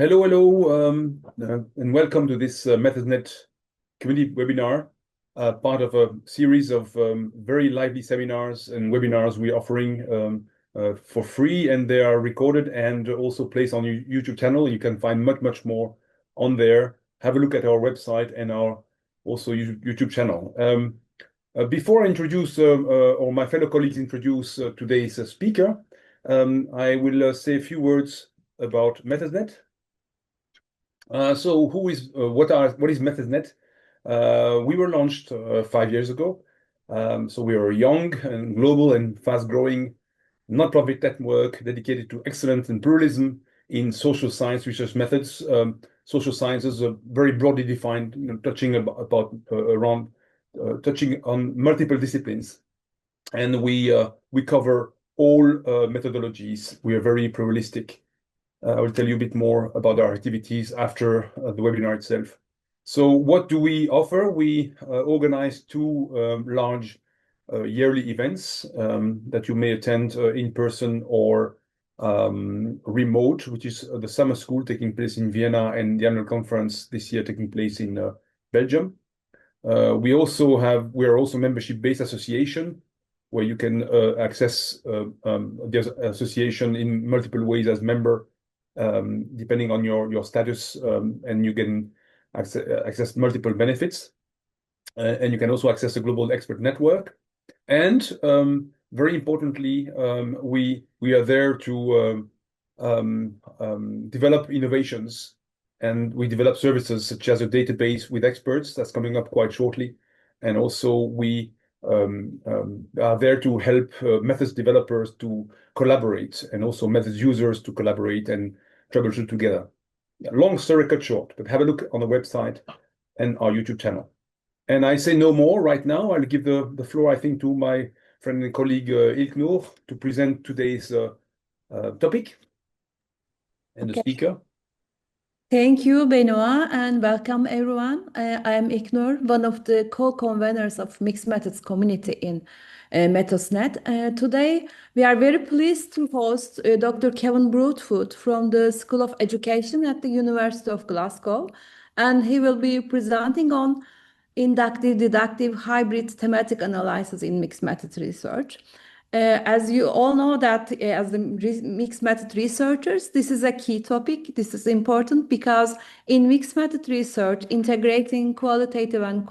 Hello, hello, and welcome to this MethodNet community webinar, part of a series of very lively seminars and webinars we're offering for free, and they are recorded and also placed on your YouTube channel. You can find much more on there. Have a look at our website and our also YouTube channel. Before I introduce, or my fellow colleagues introduce today's speaker, I will say a few words about MethodNet. So what is MethodNet? We were launched 5 years ago. So we are a young and global and fast-growing non-profit network dedicated to excellence and pluralism in social science research methods. Social sciences are very broadly defined, touching touching on multiple disciplines, and we cover all methodologies. We are very pluralistic. I will tell you a bit more about our activities after the webinar itself. So what do we offer? We organize two large yearly events that you may attend in person or remote, which is the summer school taking place in Vienna and the annual conference this year taking place in Belgium. We are also membership-based association where you can access the association in multiple ways as member, depending on your status, and you can access multiple benefits. And you can also access a global expert network. And very importantly, we are there to develop innovations, and we develop services such as a database with experts that's coming up quite shortly. And also we are there to help methods developers to collaborate, and also methods users to collaborate and troubleshoot together. Long story cut short, but have a look on the website and our YouTube channel. And I say no more right now. I'll give the floor, I think, to my friend and colleague Ilknur to present today's topic and the speaker. Thank you, Benoit, and welcome everyone. I am Ilknur, one of the co-conveners of Mixed Methods community in MethodNet. Today, we are very pleased to host Dr. Kevin Broadfoot from the School of Education at the University of Glasgow, and he will be presenting on inductive, deductive, hybrid thematic analysis in mixed method research. As you all know that as the mixed method researchers, this is a key topic. This is important because in mixed method research, integrating qualitative and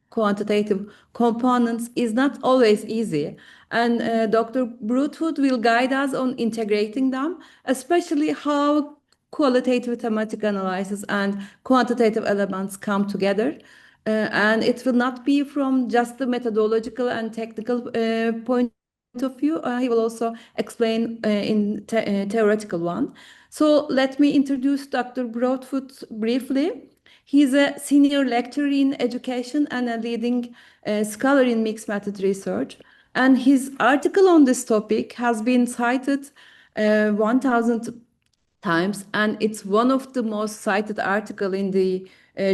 quantitative components is not always easy. And Dr. Broadfoot will guide us on integrating them, especially how qualitative thematic analysis and quantitative elements come together. And it will not be from just the methodological and technical point of view. He will also explain in theoretical one. So let me introduce Dr. Broadfoot briefly. He's a senior lecturer in education and a leading scholar in mixed method research. And his article on this topic has been cited 1,000 times, and it's one of the most cited article in the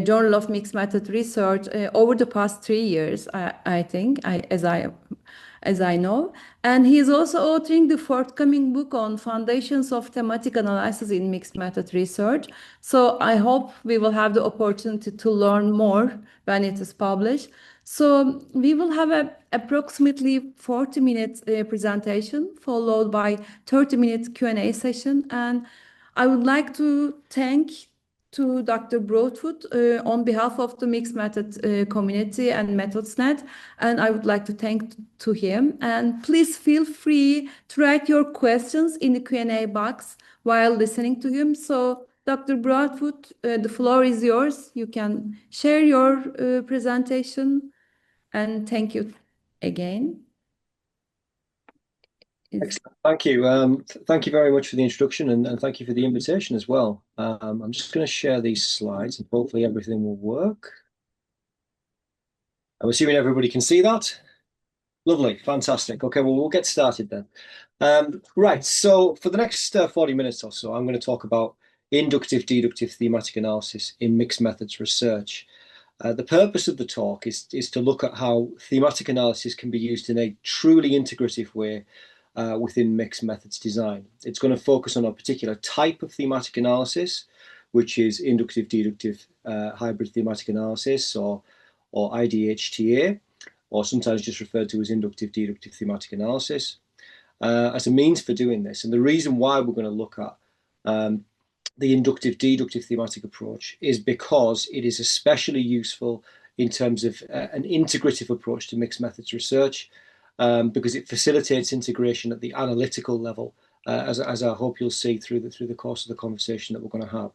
Journal of Mixed Method Research over the past 3 years, I think, as I know. And he is also authoring the forthcoming book on foundations of thematic analysis in mixed method research. So I hope we will have the opportunity to learn more when it is published. So we will have a approximately 40-minute presentation followed by 30-minute Q&A session. And I would like to thank to Dr. Broadfoot on behalf of the Mixed Method community and MethodNet, and I would like to thank to him. And please feel free to write your questions in the Q&A box while listening to him. So, Dr. Broadfoot, the floor is yours. You can share your presentation, and thank you again. Excellent. Thank you. Thank you very much for the introduction, and thank you for the invitation as well. I'm just going to share these slides and hopefully everything will work. I'm assuming everybody can see that. Lovely, fantastic. Okay, well, we'll get started then. Right, so for the next 40 minutes or so, I'm going to talk about inductive, deductive thematic analysis in mixed methods research. The purpose of the talk is to look at how thematic analysis can be used in a truly integrative way within mixed methods design. It's going to focus on a particular type of thematic analysis, which is inductive deductive hybrid thematic analysis, or IDHTA, or sometimes just referred to as inductive deductive thematic analysis, as a means for doing this. And the reason why we're going to look at the inductive deductive thematic approach is because it is especially useful in terms of an integrative approach to mixed methods research, because it facilitates integration at the analytical level, as I hope you'll see through the course of the conversation that we're going to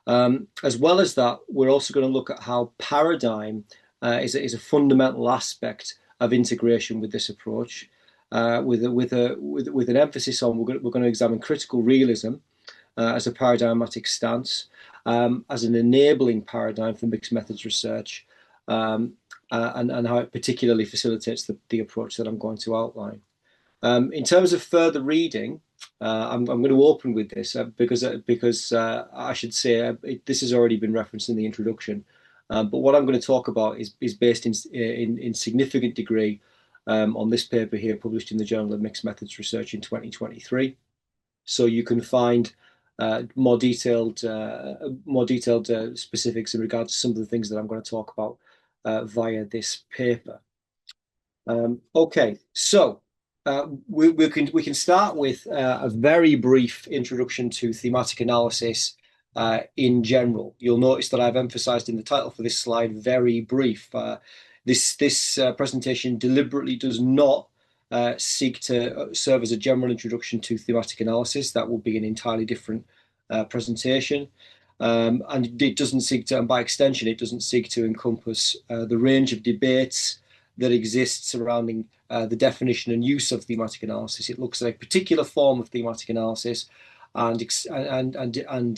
have. As well as that, we're also going to look at how paradigm is a fundamental aspect of integration with this approach, with an emphasis on we're going to examine critical realism as a paradigmatic stance, as an enabling paradigm for mixed methods research, and how it particularly facilitates the approach that I'm going to outline. In terms of further reading, I'm going to open with this because I should say this has already been referenced in the introduction. But what I'm going to talk about is based in significant degree on this paper here, published in the Journal of Mixed Methods Research in 2023. So you can find more detailed specifics in regards to some of the things that I'm going to talk about via this paper. Okay, so we can start with a very brief introduction to thematic analysis in general. You'll notice that I've emphasized in the title for this slide very brief. This presentation deliberately does not seek to serve as a general introduction to thematic analysis. That will be an entirely different presentation. And it doesn't seek to, and by extension, it doesn't seek to encompass the range of debates that exist surrounding the definition and use of thematic analysis. It looks at a particular form of thematic analysis and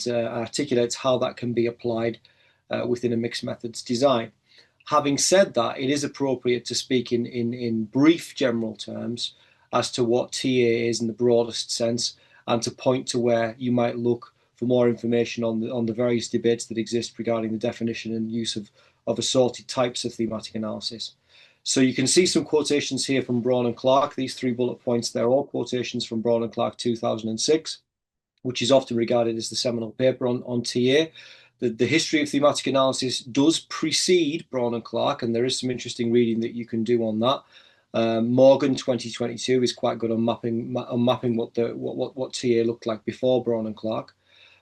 articulates how that can be applied within a mixed methods design. Having said that, it is appropriate to speak in brief general terms as to what TA is in the broadest sense, and to point to where you might look for more information on the various debates that exist regarding the definition and use of assorted types of thematic analysis. So you can see some quotations here from Braun and Clark. These 3 bullet points, they're all quotations from Braun and Clark 2006, which is often regarded as the seminal paper on TA. The history of thematic analysis does precede Braun and Clark, and there is some interesting reading that you can do on that. Morgan 2022 is quite good on mapping what TA looked like before Braun and Clark.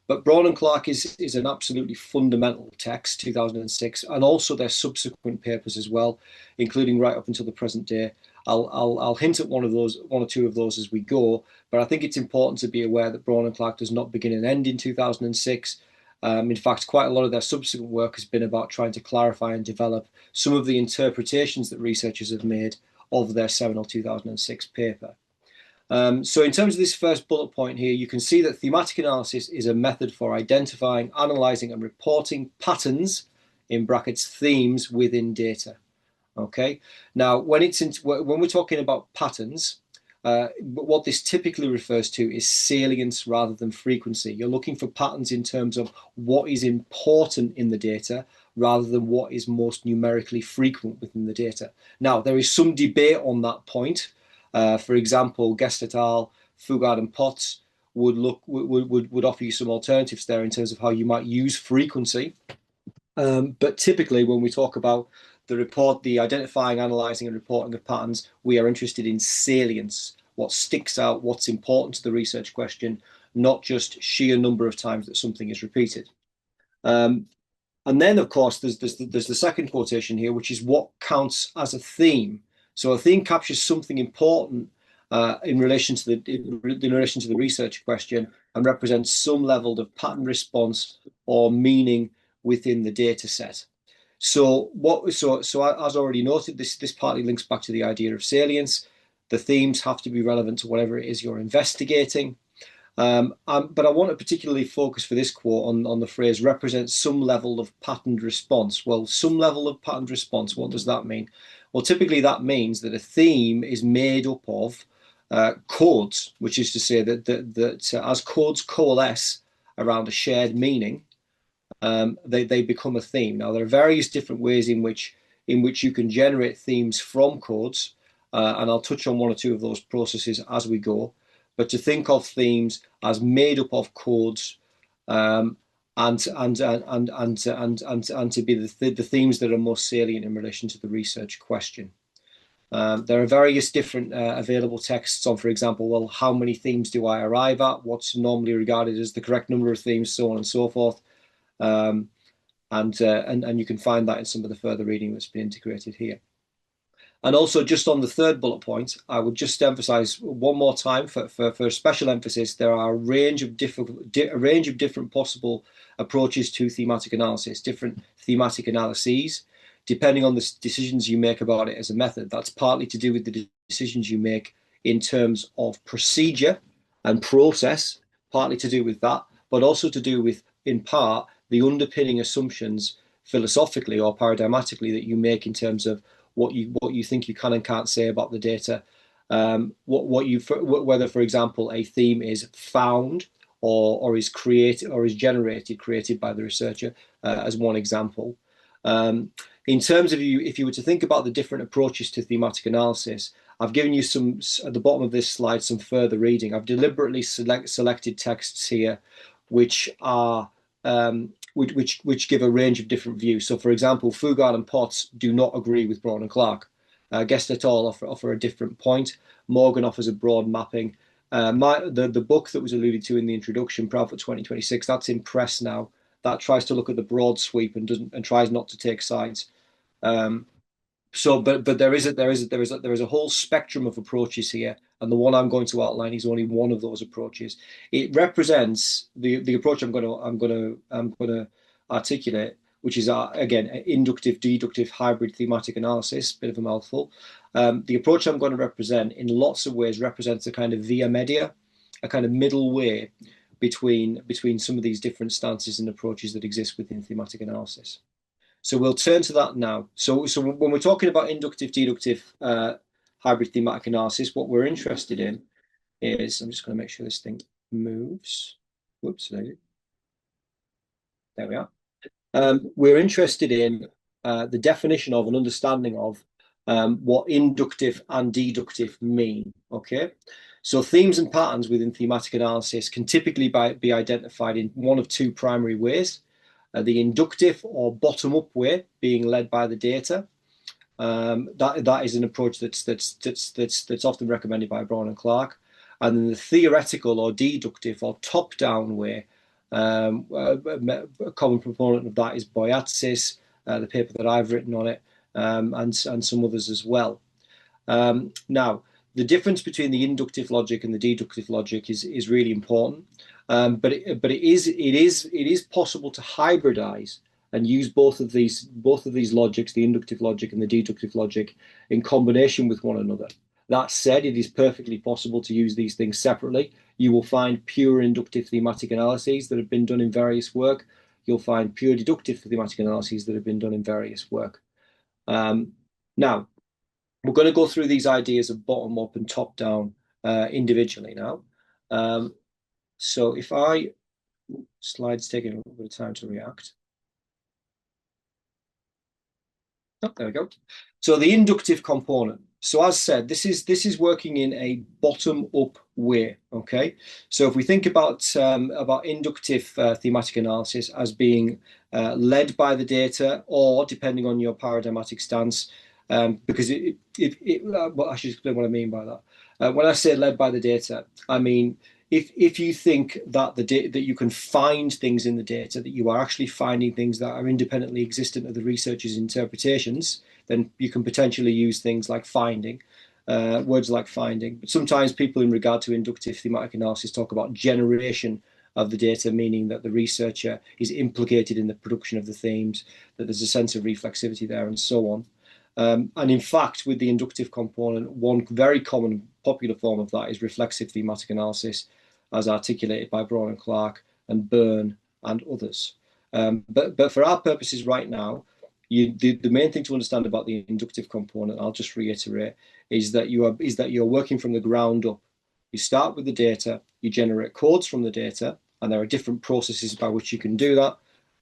But Braun and Clark is an absolutely fundamental text, 2006, and also their subsequent papers as well, including right up until the present day. I'll hint at one or two of those as we go, but I think it's important to be aware that Braun and Clark does not begin and end in 2006. In fact, quite a lot of their subsequent work has been about trying to clarify and develop some of the interpretations that researchers have made of their seminal 2006 paper. So in terms of this first bullet point here, you can see that thematic analysis is a method for identifying, analyzing, and reporting patterns, in brackets, themes within data. Okay. Now, when we're talking about patterns, what this typically refers to is salience rather than frequency. You're looking for patterns in terms of what is important in the data rather than what is most numerically frequent within the data. Now, there is some debate on that point. For example, Guest et al., Fugard and Potts would offer you some alternatives there in terms of how you might use frequency. But typically, when we talk about the identifying, analyzing, and reporting of patterns, we are interested in salience, what sticks out, what's important to the research question, not just sheer number of times that something is repeated. And then, of course, there's the second quotation here, which is what counts as a theme. So a theme captures something important in relation to the research question and represents some level of pattern response or meaning within the data set. So as already noted, this partly links back to the idea of salience. The themes have to be relevant to whatever it is you're investigating. But I want to particularly focus for this quote on the phrase represents some level of patterned response. Well, some level of patterned response, what does that mean? Well, typically that means that a theme is made up of codes, which is to say that as codes coalesce around a shared meaning, they become a theme. Now, there are various different ways in which you can generate themes from codes, and I'll touch on one or two of those processes as we go. But to think of themes as made up of codes and to be the themes that are most salient in relation to the research question. There are various different available texts on, for example, well, how many themes do I arrive at? What's normally regarded as the correct number of themes, so on and so forth. And you can find that in some of the further reading that's been integrated here. And also, just on the third bullet point, I would just emphasize one more time for special emphasis, there are a range of different possible approaches to thematic analysis, different thematic analyses, depending on the decisions you make about it as a method. That's partly to do with the decisions you make in terms of procedure and process, partly to do with that, but also to do with, in part, the underpinning assumptions philosophically or paradigmatically that you make in terms of what you think you can and can't say about the data, whether, for example, a theme is found or is created or is created by the researcher, as one example. In terms of if you were to think about the different approaches to thematic analysis, I've given you some at the bottom of this slide some further reading. I've deliberately selected texts here, which are which give a range of different views. So, for example, Fugard and Potts do not agree with Braun and Clark. Guest et al. Offer a different point. Morgan offers a broad mapping. The book that was alluded to in the introduction, Proud for 2026, that's in press now. That tries to look at the broad sweep and tries not to take sides. But there is a whole spectrum of approaches here, and the one I'm going to outline is only one of those approaches. It represents the approach I'm going to articulate, which is again inductive deductive hybrid thematic analysis. Bit of a mouthful. The approach I'm going to represent in lots of ways represents a kind of via media, a kind of middle way between some of these different stances and approaches that exist within thematic analysis. So we'll turn to that now. So when we're talking about inductive deductive hybrid thematic analysis, what we're interested in is, I'm just going to make sure this thing moves. Whoops, there we are. We're interested in the definition of and understanding of what inductive and deductive mean. Okay, so themes and patterns within thematic analysis can typically be identified in one of two primary ways. The inductive or bottom-up way, being led by the data. That is an approach that's often recommended by Braun and Clark. And then the theoretical or deductive or top-down way, a common proponent of that is Boyatzis, the paper that I've written on it, and some others as well. Now, the difference between the inductive logic and the deductive logic is really important. But it is possible to hybridize and use both of these logics, the inductive logic and the deductive logic, in combination with one another. That said, it is perfectly possible to use these things separately. You will find pure inductive thematic analyses that have been done in various work. You'll find pure deductive thematic analyses that have been done in various work. Now, we're going to go through these ideas of bottom up and top down individually now. So if slides taking a little bit of time to react. Oh, there we go. So the inductive component. So as said, this is working in a bottom-up way. Okay. So if we think about inductive thematic analysis as being led by the data, or depending on your paradigmatic stance, because well, I should explain what I mean by that. When I say led by the data, I mean if you think that that you can find things in the data, that you are actually finding things that are independently existent of the researcher's interpretations, then you can potentially use things like finding, words like finding. But sometimes people in regard to inductive thematic analysis talk about generation of the data, meaning that the researcher is implicated in the production of the themes, that there's a sense of reflexivity there, and so on. And in fact, with the inductive component, one very common popular form of that is reflexive thematic analysis, as articulated by Braun and Clark and Byrne and others. But for our purposes right now, the main thing to understand about the inductive component, I'll just reiterate, is that you're working from the ground up. You start with the data, you generate codes from the data, and there are different processes by which you can do that.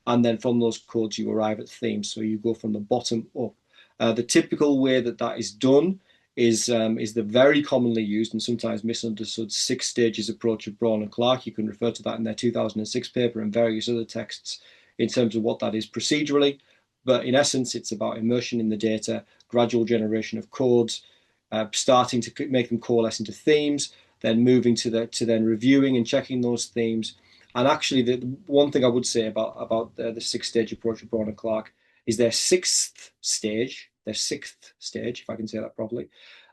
And then from those codes, you arrive at themes. So you go from the bottom up. The typical way that is done is the very commonly used and sometimes misunderstood 6 stages approach of Braun and Clark. You can refer to that in their 2006 paper and various other texts in terms of what that is procedurally. But in essence, it's about immersion in the data, gradual generation of codes, starting to make them coalesce into themes, then moving to then reviewing and checking those themes. And actually, the one thing I would say about the 6-stage approach of Braun and Clark is their sixth stage, if I can say that properly,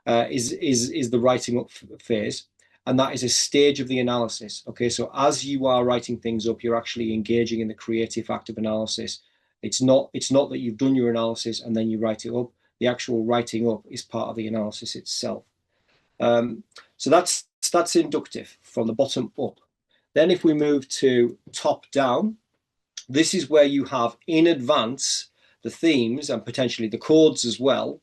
is the writing up phase. And that is a stage of the analysis. Okay, so as you are writing things up, you're actually engaging in the creative act of analysis. It's not that you've done your analysis and then you write it up. The actual writing up is part of the analysis itself. So that's inductive from the bottom up. Then if we move to top down, this is where you have in advance the themes and potentially the codes as well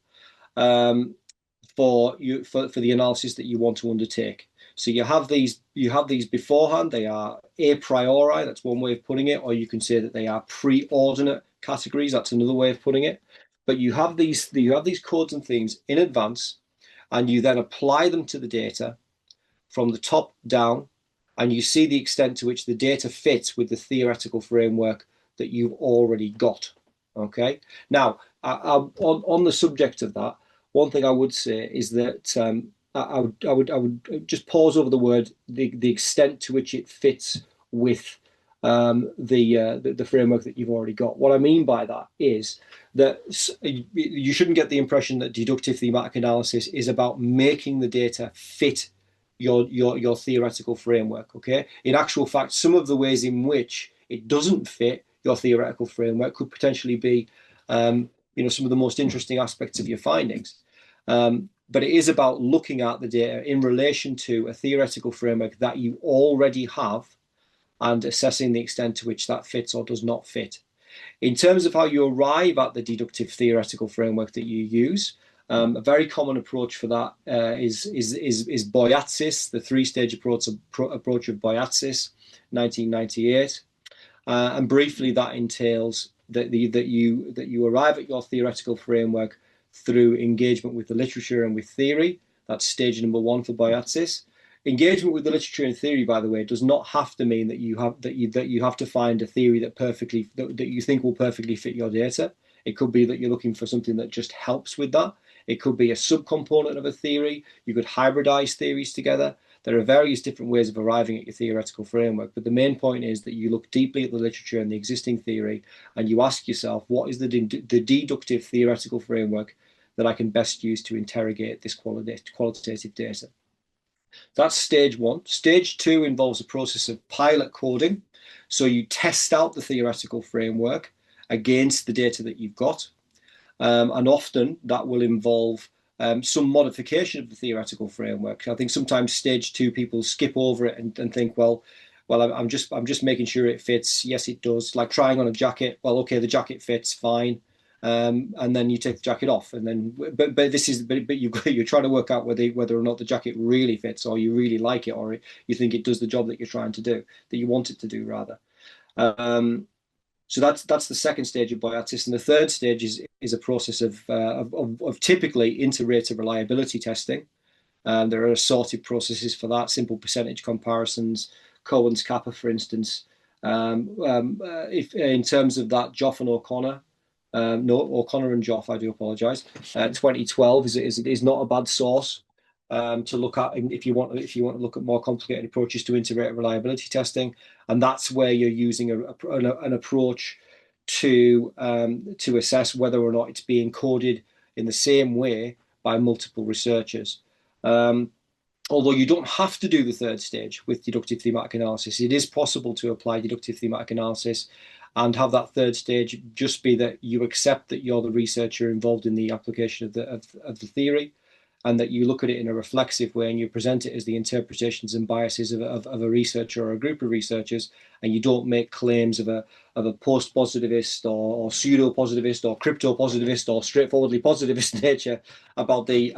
for the analysis that you want to undertake. So you have these beforehand. They are a priori. That's one way of putting it. Or you can say that they are preordinate categories. That's another way of putting it. But you have these codes and themes in advance, and you then apply them to the data from the top down, and you see the extent to which the data fits with the theoretical framework that you've already got. Okay. Now, on the subject of that, one thing I would say is that I would just pause over the word the extent to which it fits with the framework that you've already got. What I mean by that is that you shouldn't get the impression that deductive thematic analysis is about making the data fit your theoretical framework. Okay, in actual fact, some of the ways in which it doesn't fit your theoretical framework could potentially be some of the most interesting aspects of your findings. But it is about looking at the data in relation to a theoretical framework that you already have and assessing the extent to which that fits or does not fit. In terms of how you arrive at the deductive theoretical framework that you use, a very common approach for that is Boyatzis, the 3-stage approach of Boyatzis, 1998. And briefly, that entails that you arrive at your theoretical framework through engagement with the literature and with theory. That's stage number 1 for Boyatzis. Engagement with the literature and theory, by the way, does not have to mean that you have to find a theory that you think will perfectly fit your data. It could be that you're looking for something that just helps with that. It could be a subcomponent of a theory. You could hybridize theories together. There are various different ways of arriving at your theoretical framework, but the main point is that you look deeply at the literature and the existing theory, and you ask yourself, what is the deductive theoretical framework that I can best use to interrogate this qualitative data? That's stage 1. Stage 2 involves a process of pilot coding. So you test out the theoretical framework against the data that you've got. And often that will involve some modification of the theoretical framework. I think sometimes stage 2 people skip over it and think, well, I'm just making sure it fits. Yes, it does. Like trying on a jacket. Well, okay, the jacket fits fine. And then you take the jacket off, and then but you're trying to work out whether or not the jacket really fits, or you really like it, or you think it does the job that you're trying to do, that you want it to do rather. So that's the second stage of Boyatzis, and the third stage is a process of typically inter-rater reliability testing. There are assorted processes for that, simple percentage comparisons, Cohen's kappa, for instance. If in terms of that, Joff and O'Connor. O'Connor and Joff, I do apologize. 2012 is not a bad source to look at if you want to look at more complicated approaches to integrated reliability testing, and that's where you're using an approach to assess whether or not it's being coded in the same way by multiple researchers. Although you don't have to do the third stage with deductive thematic analysis, it is possible to apply deductive thematic analysis and have that third stage just be that you accept that you're the researcher involved in the application of the theory, and that you look at it in a reflexive way and you present it as the interpretations and biases of a researcher or a group of researchers, and you don't make claims of a post-positivist or pseudo-positivist or crypto-positivist or straightforwardly positivist nature about the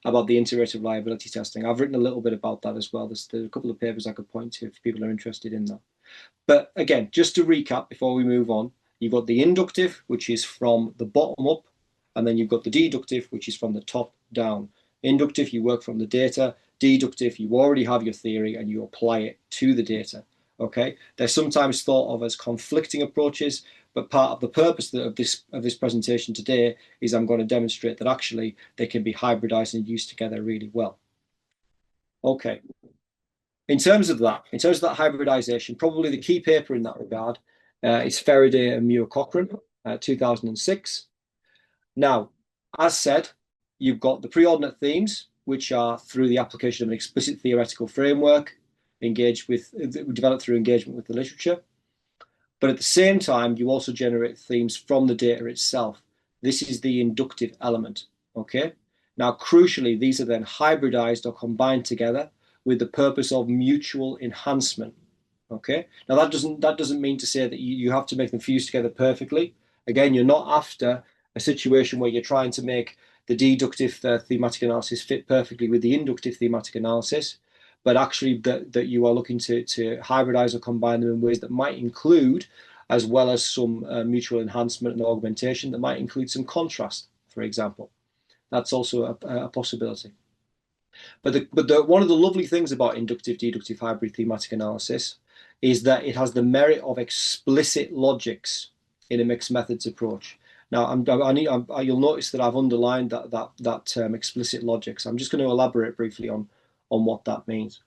inter-rater reliability testing. I've written a little bit about that as well. There's a couple of papers I could point to if people are interested in that. But again, just to recap before we move on, you've got the inductive, which is from the bottom up, and then you've got the deductive, which is from the top down. Inductive, you work from the data. Deductive, you already have your theory and you apply it to the data. Okay, they're sometimes thought of as conflicting approaches, but part of the purpose of this presentation today is I'm going to demonstrate that actually they can be hybridized and used together really well. Okay. In terms of that hybridization, probably the key paper in that regard is Faraday and Muir-Cochrane, 2006. Now, as said, you've got the preordinate themes, which are through the application of an explicit theoretical framework, developed through engagement with the literature. But at the same time, you also generate themes from the data itself. This is the inductive element, okay? Now, crucially, these are then hybridized or combined together with the purpose of mutual enhancement, okay? Now, that doesn't mean to say that you have to make them fuse together perfectly. Again, you're not after a situation where you're trying to make the deductive thematic analysis fit perfectly with the inductive thematic analysis, but actually that you are looking to hybridize or combine them in ways that might include, as well as some mutual enhancement and augmentation, that might include some contrast, for example. That's also a possibility. But one of the lovely things about inductive-deductive hybrid thematic analysis is that it has the merit of explicit logics in a mixed methods approach. Now, you'll notice that I've underlined that term, explicit logics. I'm just going to elaborate briefly on what that means.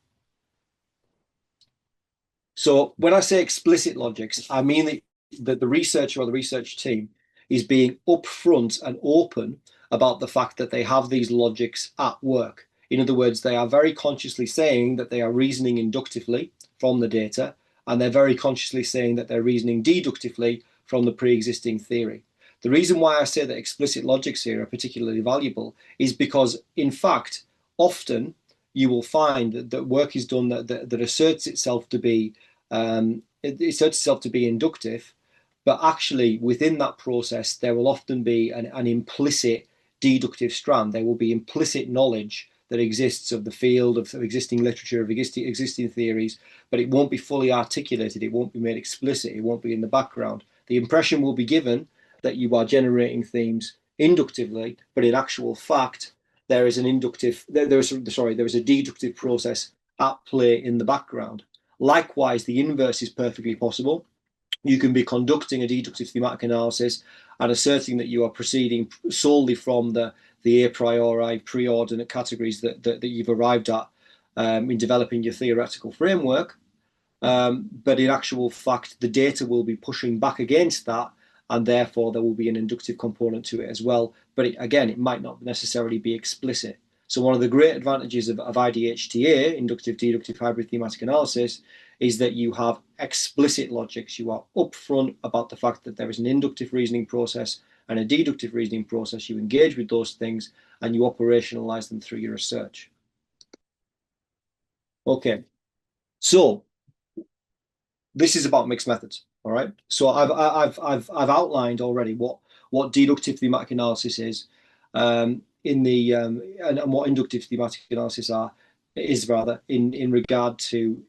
So when I say explicit logics, I mean that the researcher or the research team is being upfront and open about the fact that they have these logics at work. In other words, they are very consciously saying that they are reasoning inductively from the data, and they're very consciously saying that they're reasoning deductively from the pre-existing theory. The reason why I say that explicit logics here are particularly valuable is because, in fact, often you will find that work is done that asserts itself to be inductive, but actually within that process there will often be an implicit deductive strand. There will be implicit knowledge that exists of the field, of existing literature, of existing theories, but it won't be fully articulated. It won't be made explicit. It won't be in the background. The impression will be given that you are generating themes inductively, but in actual fact, there is a deductive process at play in the background. Likewise, the inverse is perfectly possible. You can be conducting a deductive thematic analysis and asserting that you are proceeding solely from the a priori preordinate categories that you've arrived at in developing your theoretical framework. But in actual fact, the data will be pushing back against that, and therefore there will be an inductive component to it as well. But it might not necessarily be explicit. So one of the great advantages of IDHTA, inductive deductive hybrid thematic analysis, is that you have explicit logics. You are upfront about the fact that there is an inductive reasoning process and a deductive reasoning process. You engage with those things and you operationalize them through your research. Okay, so this is about mixed methods. All right, so I've outlined already what deductive thematic analysis is, and what inductive thematic analysis is in regard to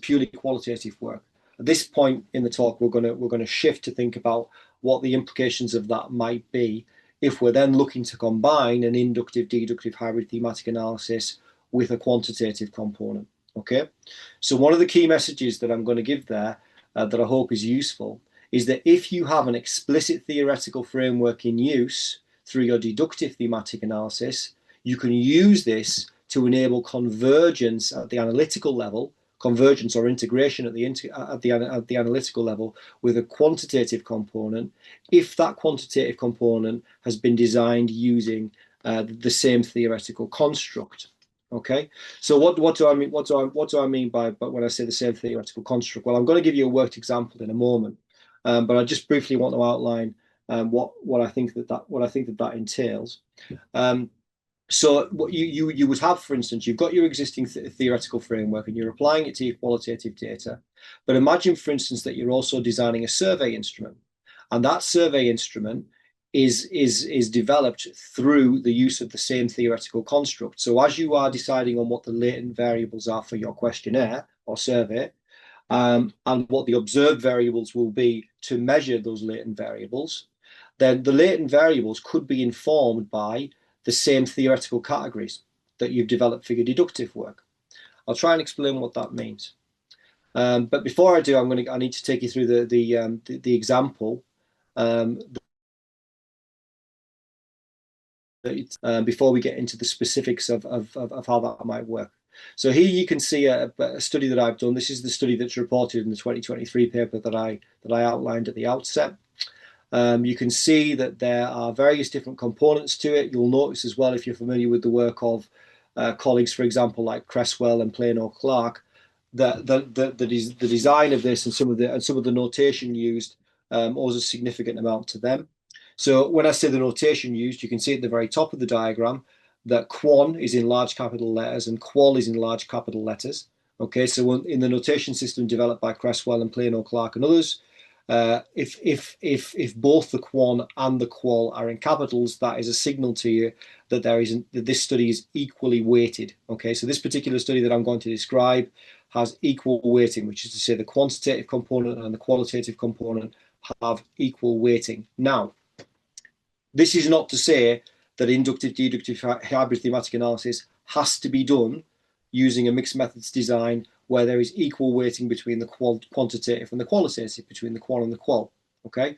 purely qualitative work. At this point in the talk, we're going to shift to think about what the implications of that might be if we're then looking to combine an inductive deductive hybrid thematic analysis with a quantitative component. Okay, so one of the key messages that I'm going to give there that I hope is useful is that if you have an explicit theoretical framework in use through your deductive thematic analysis, you can use this to enable convergence at the analytical level, convergence or integration at the analytical level with a quantitative component, if that quantitative component has been designed using the same theoretical construct. Okay, so what do I mean? What do I mean by when I say the same theoretical construct? Well, I'm going to give you a worked example in a moment, but I just briefly want to outline what I think that entails. So what you would have, for instance, you've got your existing theoretical framework and you're applying it to your qualitative data. But imagine, for instance, that you're also designing a survey instrument, and that survey instrument is developed through the use of the same theoretical construct. So as you are deciding on what the latent variables are for your questionnaire or survey, and what the observed variables will be to measure those latent variables, then the latent variables could be informed by the same theoretical categories that you've developed for your deductive work. I'll try and explain what that means. But before I do, I need to take you through the example before we get into the specifics of how that might work. So here you can see a study that I've done. This is the study that's reported in the 2023 paper that I outlined at the outset. You can see that there are various different components to it. You'll notice as well, if you're familiar with the work of colleagues, for example, like Cresswell and Plano-Clark, that the design of this and some of the notation used owes a significant amount to them. So when I say the notation used, you can see at the very top of the diagram that quant is in large capital letters and qual is in large capital letters. Okay, so in the notation system developed by Cresswell and Plano-Clark and others, if both the quant and the qual are in capitals, that is a signal to you that that this study is equally weighted. Okay, so this particular study that I'm going to describe has equal weighting, which is to say the quantitative component and the qualitative component have equal weighting. Now, this is not to say that inductive deductive hybrid thematic analysis has to be done using a mixed methods design where there is equal weighting between the quantitative and the qualitative, between the qual and the qual. Okay,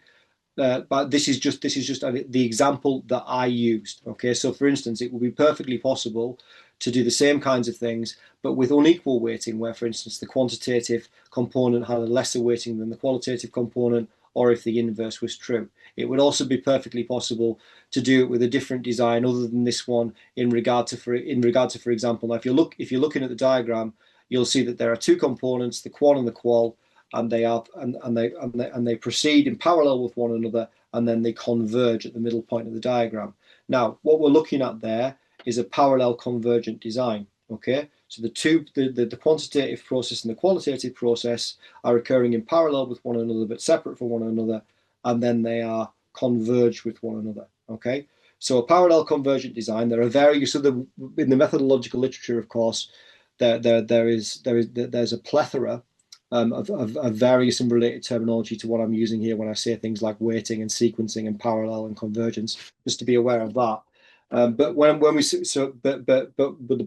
but this is just the example that I used. Okay, so for instance, it would be perfectly possible to do the same kinds of things, but with unequal weighting, where, for instance, the quantitative component had a lesser weighting than the qualitative component, or if the inverse was true. It would also be perfectly possible to do it with a different design other than this one in regard to, for example, now if you're looking at the diagram, you'll see that there are two components, the qual and the qual, and they proceed in parallel with one another, and then they converge at the middle point of the diagram. Now, what we're looking at there is a parallel convergent design. Okay, so the quantitative process and the qualitative process are occurring in parallel with one another, but separate from one another, and then they are converged with one another. Okay, so a parallel convergent design. There are various in the methodological literature, of course, there's a plethora of various and related terminology to what I'm using here when I say things like weighting and sequencing and parallel and convergence, just to be aware of that. But the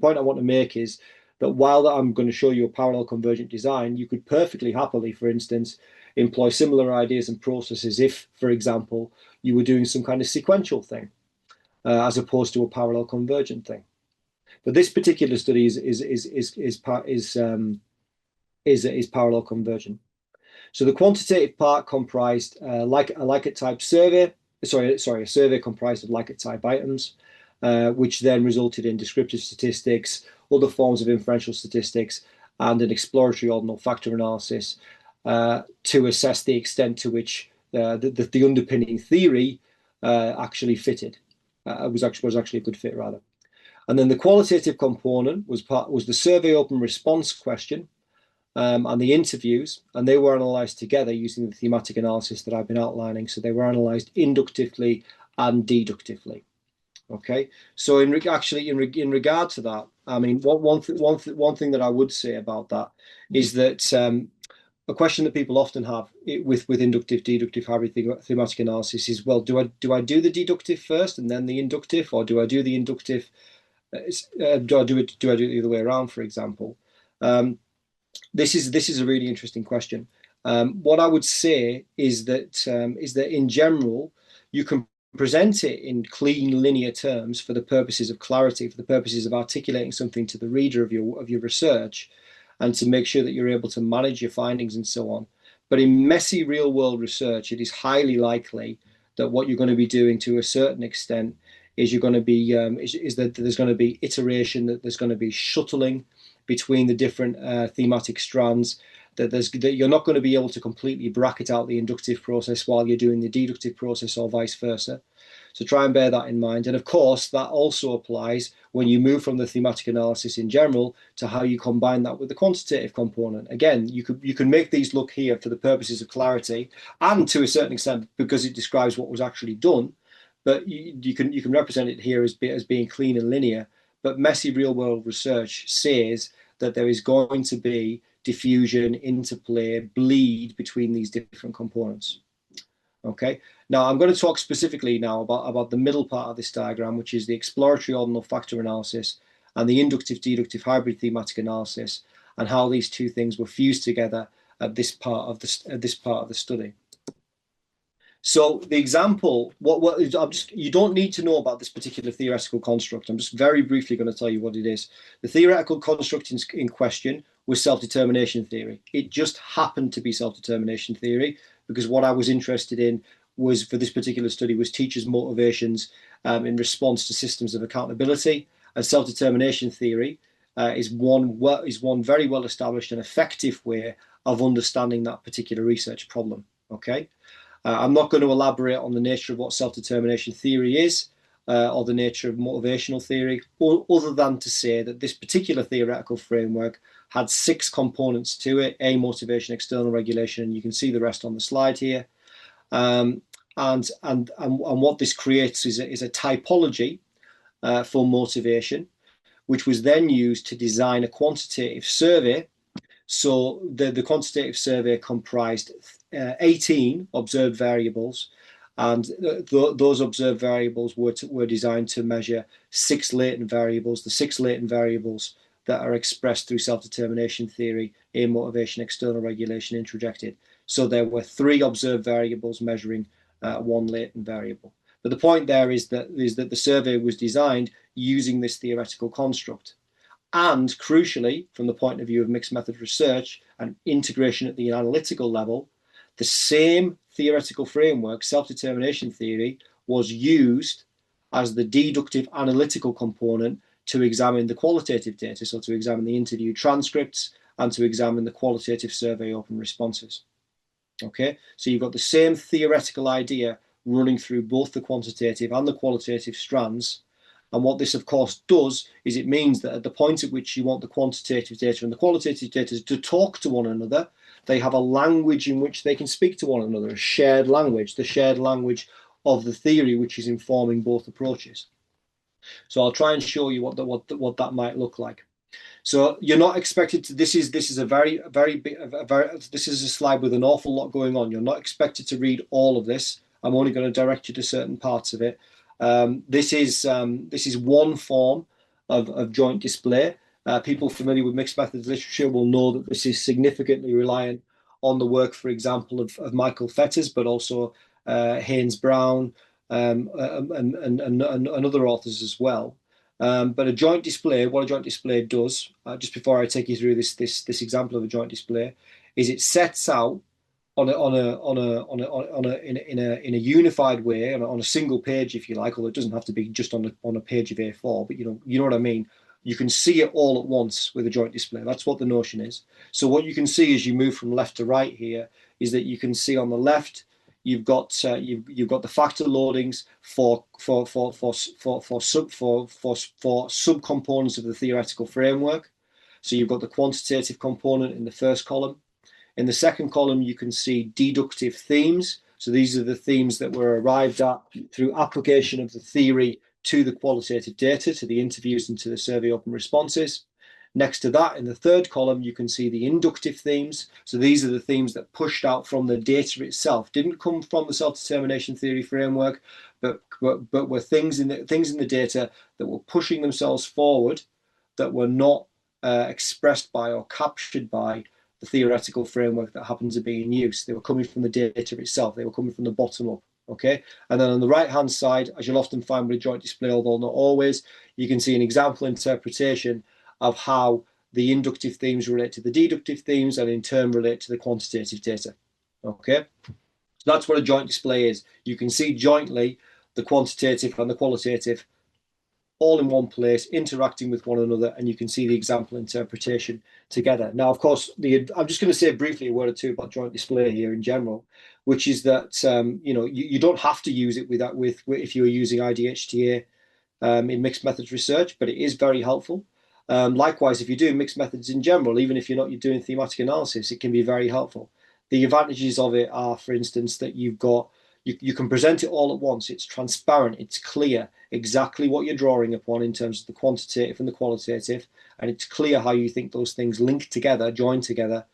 point I want to make is that while I'm going to show you a parallel convergent design, you could perfectly happily, for instance, employ similar ideas and processes if, for example, you were doing some kind of sequential thing, as opposed to a parallel convergent thing. But this particular study is parallel convergent. So the quantitative part comprised a Likert type survey. A survey comprised of Likert type items, which then resulted in descriptive statistics, other forms of inferential statistics, and an exploratory ordinal factor analysis to assess the extent to which the underpinning theory actually fitted. Was actually a good fit, rather. And then the qualitative component was the survey open response question and the interviews, and they were analysed together using the thematic analysis that I've been outlining. So they were analysed inductively and deductively. Okay, so in regard to that, I mean, one thing that I would say about that is that a question that people often have with inductive deductive hybrid thematic analysis is, well, do I do the deductive first and then the inductive, or do I do the inductive? Do I do it the other way around, for example? This is a really interesting question. What I would say is that in general, you can present it in clean linear terms for the purposes of clarity, for the purposes of articulating something to the reader of your research, and to make sure that you're able to manage your findings and so on. But in messy real world research, it is highly likely that what you're going to be doing to a certain extent is you're going to be is that there's going to be iteration, that there's going to be shuttling between the different thematic strands, that you're not going to be able to completely bracket out the inductive process while you're doing the deductive process, or vice versa. So try and bear that in mind. And of course, that also applies when you move from the thematic analysis in general to how you combine that with the quantitative component. Again, you can make these look here for the purposes of clarity, and to a certain extent because it describes what was actually done. But you can represent it here as being clean and linear. But messy real world research says that there is going to be diffusion, interplay, bleed between these different components. Okay, now I'm going to talk specifically now about the middle part of this diagram, which is the exploratory ordinal factor analysis and the inductive deductive hybrid thematic analysis, and how these two things were fused together at this part of the study. So the example, you don't need to know about this particular theoretical construct. I'm just very briefly going to tell you what it is. The theoretical construct in question was self-determination theory. It just happened to be self-determination theory because what I was interested in was, for this particular study, was teachers' motivations in response to systems of accountability. And self-determination theory is one very well established and effective way of understanding that particular research problem. Okay. I'm not going to elaborate on the nature of what self-determination theory is or the nature of motivational theory, other than to say that this particular theoretical framework had 6 components to it: A, motivation, external regulation, and you can see the rest on the slide here. And what this creates is a typology for motivation, which was then used to design a quantitative survey. So the quantitative survey comprised 18 observed variables, and those observed variables were designed to measure 6 latent variables, the 6 latent variables that are expressed through self-determination theory: A, motivation, external regulation, introjected. So there were 3 observed variables measuring 1 latent variable. But the point there is that the survey was designed using this theoretical construct. And crucially, from the point of view of mixed method research and integration at the analytical level, the same theoretical framework, self-determination theory, was used as the deductive analytical component to examine the qualitative data, so to examine the interview transcripts and to examine the qualitative survey open responses. Okay, so you've got the same theoretical idea running through both the quantitative and the qualitative strands. And what this, of course, does is it means that at the point at which you want the quantitative data and the qualitative data to talk to one another, they have a language in which they can speak to one another, a shared language, the shared language of the theory which is informing both approaches. So I'll try and show you what that might look like. So you're not expected to. This is a slide with an awful lot going on. You're not expected to read all of this. I'm only going to direct you to certain parts of it. This is one form of joint display. People familiar with mixed methods literature will know that this is significantly reliant on the work, for example, of Michael Fetters, but also Haynes Brown and other authors as well. But a joint display, what a joint display does, just before I take you through this example of a joint display, is it sets out in a unified way, on a single page, if you like, although it doesn't have to be just on a page of A4, but you know what I mean. You can see it all at once with a joint display. That's what the notion is. So what you can see as you move from left to right here is that you can see on the left you've got the factor loadings for subcomponents of the theoretical framework. So you've got the quantitative component in the first column. In the second column, you can see deductive themes. So these are the themes that were arrived at through application of the theory to the qualitative data, to the interviews and to the survey open responses. Next to that, in the third column, you can see the inductive themes. So these are the themes that pushed out from the data itself, didn't come from the self-determination theory framework, but were things in the data that were pushing themselves forward, that were not expressed by or captured by the theoretical framework that happened to be in use. They were coming from the data itself. They were coming from the bottom up. Okay, and then on the right-hand side, as you'll often find with a joint display, although not always, you can see an example interpretation of how the inductive themes relate to the deductive themes and in turn relate to the quantitative data. Okay, so that's what a joint display is. You can see jointly the quantitative and the qualitative all in one place, interacting with one another, and you can see the example interpretation together. Now, of course, I'm just going to say briefly a word or two about joint display here in general, which is that you don't have to use it if you're using IDHTA in mixed methods research, but it is very helpful. Likewise, if you're doing mixed methods in general, even if you're doing thematic analysis, it can be very helpful. The advantages of it are, for instance, that you can present it all at once. It's transparent, it's clear exactly what you're drawing upon in terms of the quantitative and the qualitative, and it's clear how you think those things link together, join together,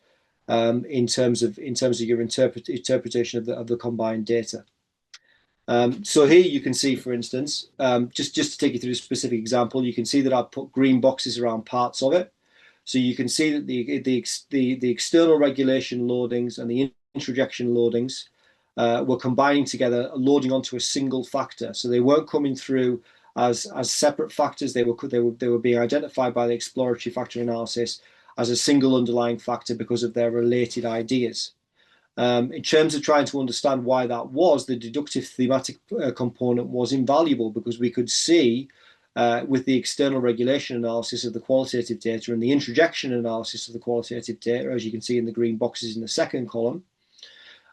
in terms of your interpretation of the combined data. So here you can see, for instance, just to take you through a specific example, you can see that I've put green boxes around parts of it. So you can see that the external regulation loadings and the introjection loadings were combining together, loading onto a single factor. So they weren't coming through as separate factors. They were being identified by the exploratory factor analysis as a single underlying factor because of their related ideas. In terms of trying to understand why that was, the deductive thematic component was invaluable because we could see with the external regulation analysis of the qualitative data and the introjection analysis of the qualitative data, as you can see in the green boxes in the second column,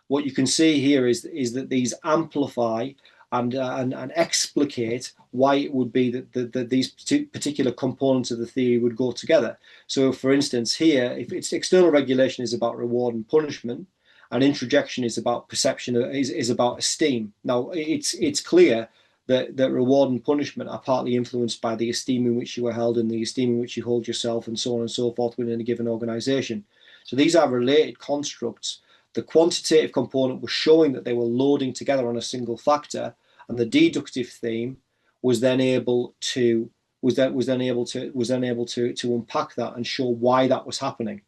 what you can see here is that these amplify and explicate why it would be that these particular components of the theory would go together. So, for instance, here, if it's external regulation is about reward and punishment, and introjection is about perception, is about esteem. Now, it's clear that reward and punishment are partly influenced by the esteem in which you are held and the esteem in which you hold yourself and so on and so forth within a given organization. So these are related constructs. The quantitative component was showing that they were loading together on a single factor, and the deductive theme was then able to unpack that and show why that was happening.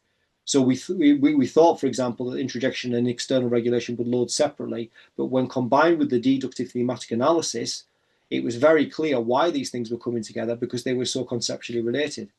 So we thought, for example, that introjection and external regulation would load separately, but when combined with the deductive thematic analysis, it was very clear why these things were coming together because they were so conceptually related.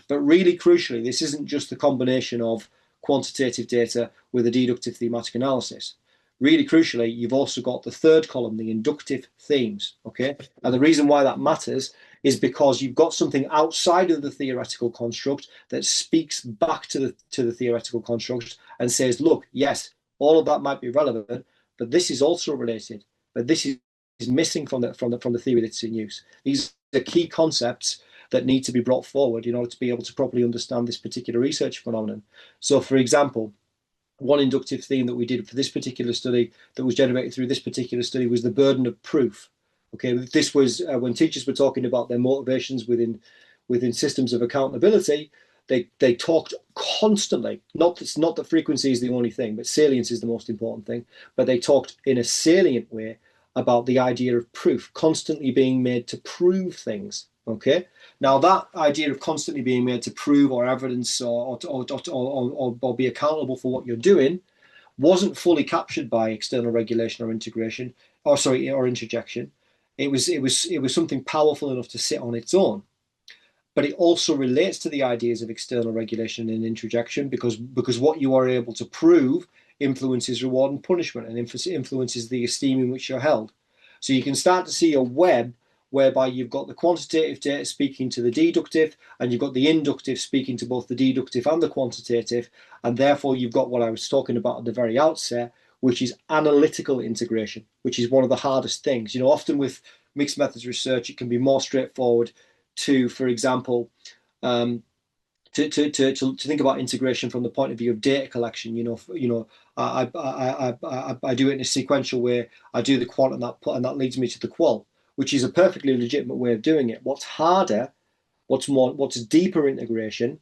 But really crucially, this isn't just the combination of quantitative data with a deductive thematic analysis. Really crucially, you've also got the third column, the inductive themes, okay? And the reason why that matters is because you've got something outside of the theoretical construct that speaks back to the theoretical construct and says, look, yes, all of that might be relevant, but this is also related, but this is missing from the theory that's in use. These are key concepts that need to be brought forward in order to be able to properly understand this particular research phenomenon. So, for example, one inductive theme that we did for this particular study that was generated through this particular study was the burden of proof. Okay, this was when teachers were talking about their motivations within systems of accountability. They talked constantly. Not that frequency is the only thing, but salience is the most important thing. But they talked in a salient way about the idea of proof, constantly being made to prove things. Okay, now that idea of constantly being made to prove or evidence or be accountable for what you're doing wasn't fully captured by external regulation or integration, or introjection. It was something powerful enough to sit on its own, but it also relates to the ideas of external regulation and introjection because what you are able to prove influences reward and punishment and influences the esteem in which you're held. So you can start to see a web whereby you've got the quantitative data speaking to the deductive, and you've got the inductive speaking to both the deductive and the quantitative, and therefore you've got what I was talking about at the very outset, which is analytical integration, which is one of the hardest things. You know, often with mixed methods research, it can be more straightforward to, for example, to think about integration from the point of view of data collection. I do it in a sequential way. I do the quant and that leads me to the qual, which is a perfectly legitimate way of doing it. What's harder, what's deeper integration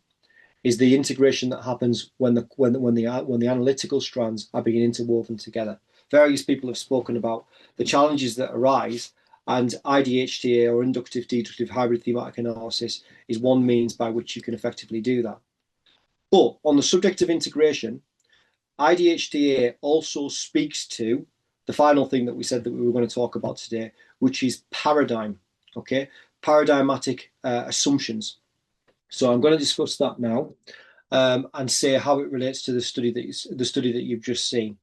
is the integration that happens when the analytical strands are being interwoven together. Various people have spoken about the challenges that arise, and IDHTA or inductive deductive hybrid thematic analysis is one means by which you can effectively do that. But on the subject of integration, IDHTA also speaks to the final thing that we said that we were going to talk about today, which is paradigm, okay? Paradigmatic assumptions. So I'm going to discuss that now and say how it relates to the study that you've just seen.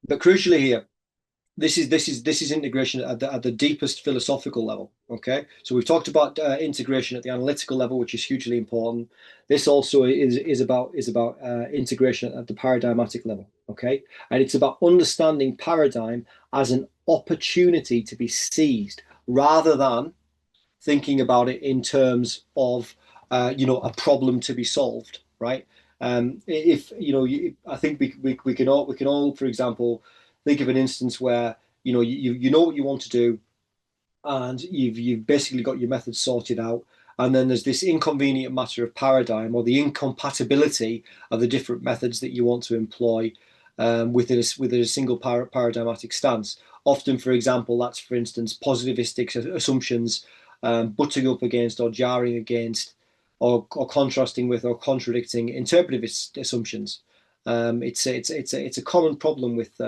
But crucially here, this is integration at the deepest philosophical level. Okay, so we've talked about integration at the analytical level, which is hugely important. This also is about integration at the paradigmatic level. Okay, and it's about understanding paradigm as an opportunity to be seized rather than thinking about it in terms of a problem to be solved. Right? If I think we can all, for example, think of an instance where you know what you want to do, and you've basically got your methods sorted out, And then there's this inconvenient matter of paradigm, or the incompatibility of the different methods that you want to employ within a single paradigmatic stance. Often, for example, that's, for instance, positivistic assumptions butting up against or jarring against or contrasting with or contradicting interpretive assumptions. It's a common problem with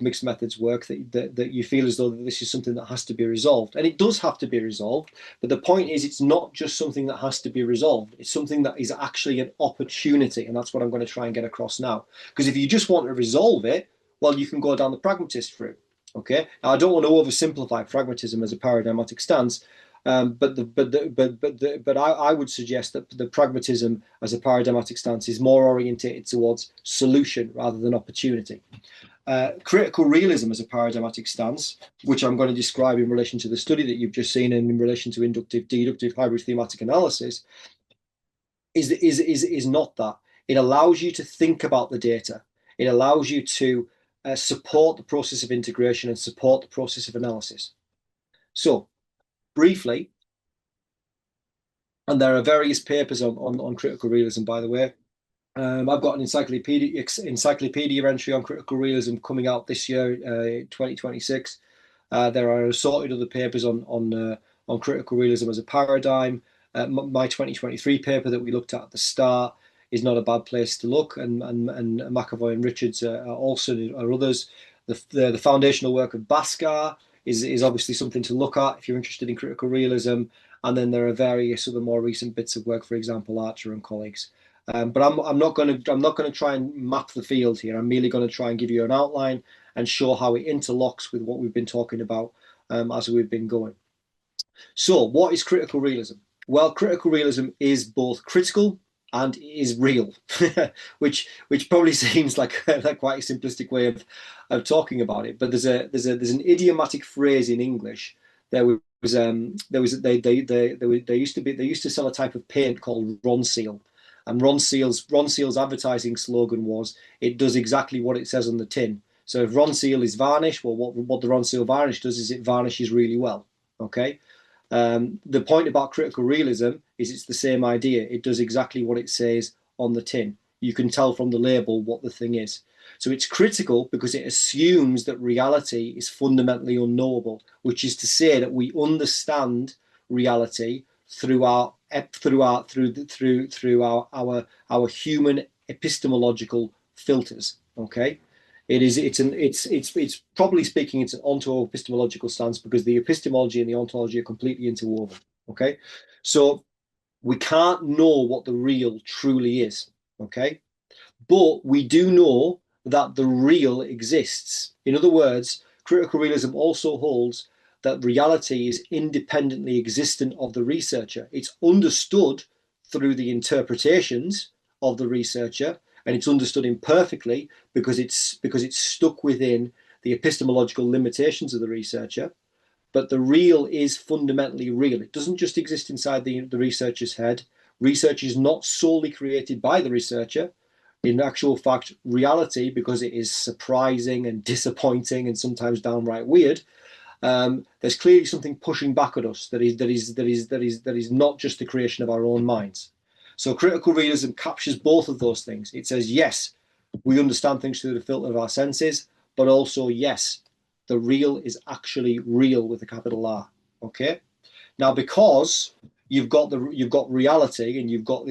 mixed methods work that you feel as though this is something that has to be resolved, and it does have to be resolved. But the point is, it's not just something that has to be resolved. It's something that is actually an opportunity, and that's what I'm going to try and get across now. Because if you just want to resolve it, well, you can go down the pragmatist route. Okay, now I don't want to oversimplify pragmatism as a paradigmatic stance. But I would suggest that the pragmatism as a paradigmatic stance is more orientated towards solution rather than opportunity. Critical realism as a paradigmatic stance, which I'm going to describe in relation to the study that you've just seen and in relation to inductive, deductive, hybrid thematic analysis, is not that. It allows you to think about the data. It allows you to support the process of integration and support the process of analysis. So, briefly, and there are various papers on critical realism, by the way. I've got an encyclopedia entry on critical realism coming out this year, 2026. There are assorted other papers on critical realism as a paradigm. My 2023 paper that we looked at the start is not a bad place to look, and McAvoy and Richards are others. The foundational work of Bhaskar is obviously something to look at if you're interested in critical realism. And then there are various other more recent bits of work, for example, Archer and colleagues. But I'm not going to try and map the field here. I'm merely going to try and give you an outline and show how it interlocks with what we've been talking about as we've been going. So, what is critical realism? Well, critical realism is both critical and is real, which probably seems like quite a simplistic way of talking about it. But there's an idiomatic phrase in English. They used to sell a type of paint called Ronseal. And Ronseal's advertising slogan was, "It does exactly what it says on the tin." So if Ronseal is varnish, well, what the Ronseal varnish does is it varnishes really well. Okay. The point about critical realism is it's the same idea. It does exactly what it says on the tin. You can tell from the label what the thing is. So it's critical because it assumes that reality is fundamentally unknowable, which is to say that we understand reality through our human epistemological filters. Okay, it's probably speaking, it's an onto-epistemological stance because the epistemology and the ontology are completely interwoven. Okay, so we can't know what the real truly is. Okay, but we do know that the real exists. In other words, critical realism also holds that reality is independently existent of the researcher. It's understood through the interpretations of the researcher, and it's understood imperfectly because it's stuck within the epistemological limitations of the researcher. But the real is fundamentally real. It doesn't just exist inside the researcher's head. Research is not solely created by the researcher. In actual fact, reality, because it is surprising and disappointing and sometimes downright weird, there's clearly something pushing back at us that is not just the creation of our own minds. So critical realism captures both of those things. It says, yes, we understand things through the filter of our senses, but also, yes, the real is actually real with a capital R. Okay. Now, because you've got reality and you've got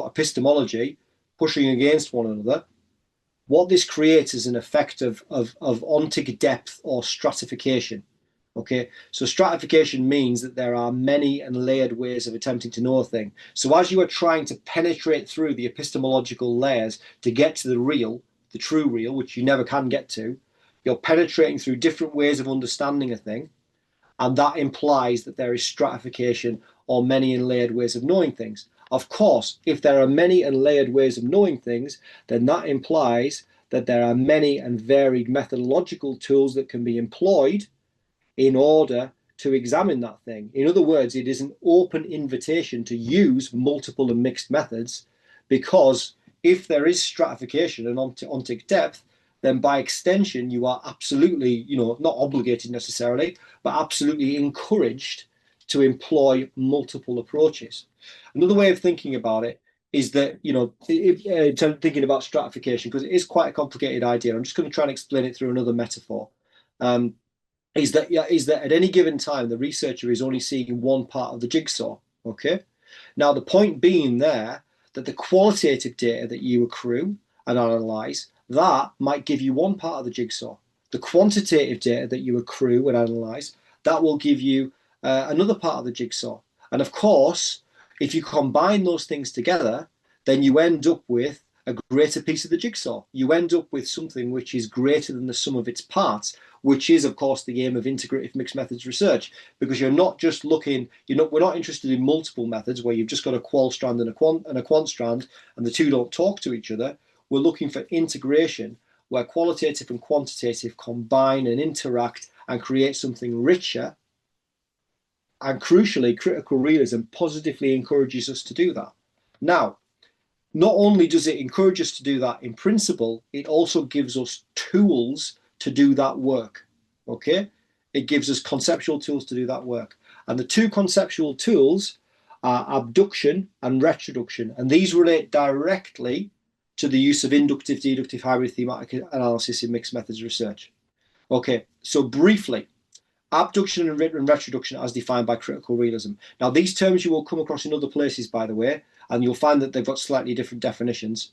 epistemology pushing against one another, what this creates is an effect of ontic depth or stratification. Okay, so stratification means that there are many and layered ways of attempting to know a thing. So as you are trying to penetrate through the epistemological layers to get to the real, the true real, which you never can get to, you're penetrating through different ways of understanding a thing. And that implies that there is stratification or many and layered ways of knowing things. Of course, if there are many and layered ways of knowing things, then that implies that there are many and varied methodological tools that can be employed in order to examine that thing. In other words, it is an open invitation to use multiple and mixed methods, because if there is stratification and ontic depth, then by extension, you are absolutely, not obligated necessarily, but absolutely encouraged to employ multiple approaches. Another way of thinking about it is that, you know, in terms of thinking about stratification, because it is quite a complicated idea. I'm just going to try and explain it through another metaphor. Is that at any given time, the researcher is only seeing one part of the jigsaw, okay? Now, the point being there that the qualitative data that you accrue and analyze, that might give you one part of the jigsaw. The quantitative data that you accrue and analyze, that will give you another part of the jigsaw. And of course, if you combine those things together, then you end up with a greater piece of the jigsaw. You end up with something which is greater than the sum of its parts, which is, of course, the aim of integrative mixed methods research, because you're not just looking, we're not interested in multiple methods where you've just got a qual strand and a quant strand, and the two don't talk to each other. We're looking for integration where qualitative and quantitative combine and interact and create something richer. And crucially, critical realism positively encourages us to do that. Now, not only does it encourage us to do that in principle, it also gives us tools to do that work, okay? It gives us conceptual tools to do that work. And the two conceptual tools are abduction and retroduction. And these relate directly to the use of inductive, deductive, hybrid thematic analysis in mixed methods research. Okay, so briefly, abduction and retroduction as defined by critical realism. Now, these terms you will come across in other places, by the way, and you'll find that they've got slightly different definitions.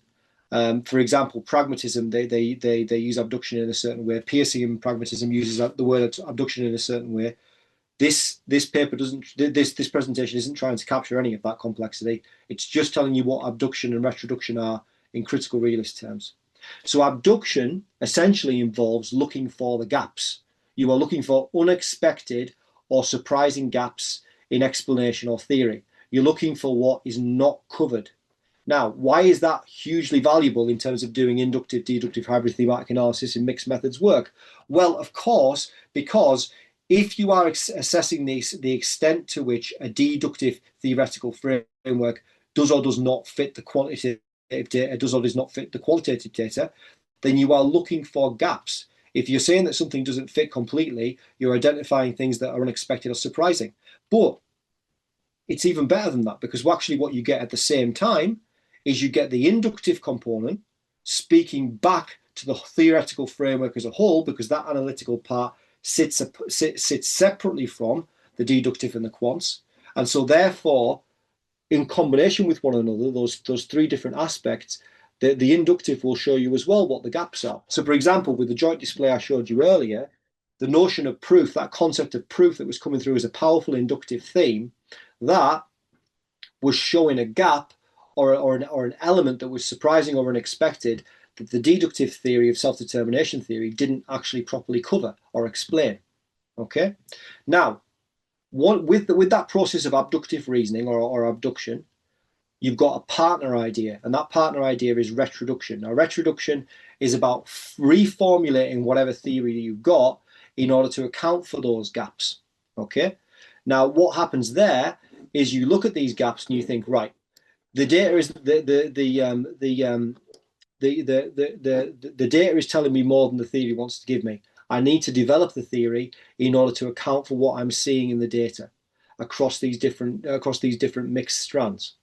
For example, pragmatism, they use abduction in a certain way. Peircean pragmatism uses the word abduction in a certain way. This paper doesn't, this presentation isn't trying to capture any of that complexity. It's just telling you what abduction and retroduction are in critical realist terms. So abduction essentially involves looking for the gaps. You are looking for unexpected or surprising gaps in explanation or theory. You're looking for what is not covered. Now, why is that hugely valuable in terms of doing inductive, deductive, hybrid thematic analysis in mixed methods work? Well, of course, because if you are assessing the extent to which a deductive theoretical framework does or does not fit the quantitative data, does or does not fit the qualitative data, then you are looking for gaps. If you're saying that something doesn't fit completely, you're identifying things that are unexpected or surprising. But it's even better than that, because actually what you get at the same time is you get the inductive component speaking back to the theoretical framework as a whole, because that analytical part sits separately from the deductive and the quants. And so therefore, in combination with one another, those three different aspects, the inductive will show you as well what the gaps are. So for example, with the joint display I showed you earlier, the notion of proof, that concept of proof that was coming through as a powerful inductive theme, that was showing a gap or an element that was surprising or unexpected that the deductive theory of self-determination theory didn't actually properly cover or explain. Okay? Now, with that process of abductive reasoning or abduction, you've got a partner idea, and that partner idea is retroduction. Now, retroduction is about reformulating whatever theory you've got in order to account for those gaps. Okay? Now, what happens there is you look at these gaps and you think, right, the data is the data is telling me more than the theory wants to give me. I need to develop the theory in order to account for what I'm seeing in the data across these different mixed strands.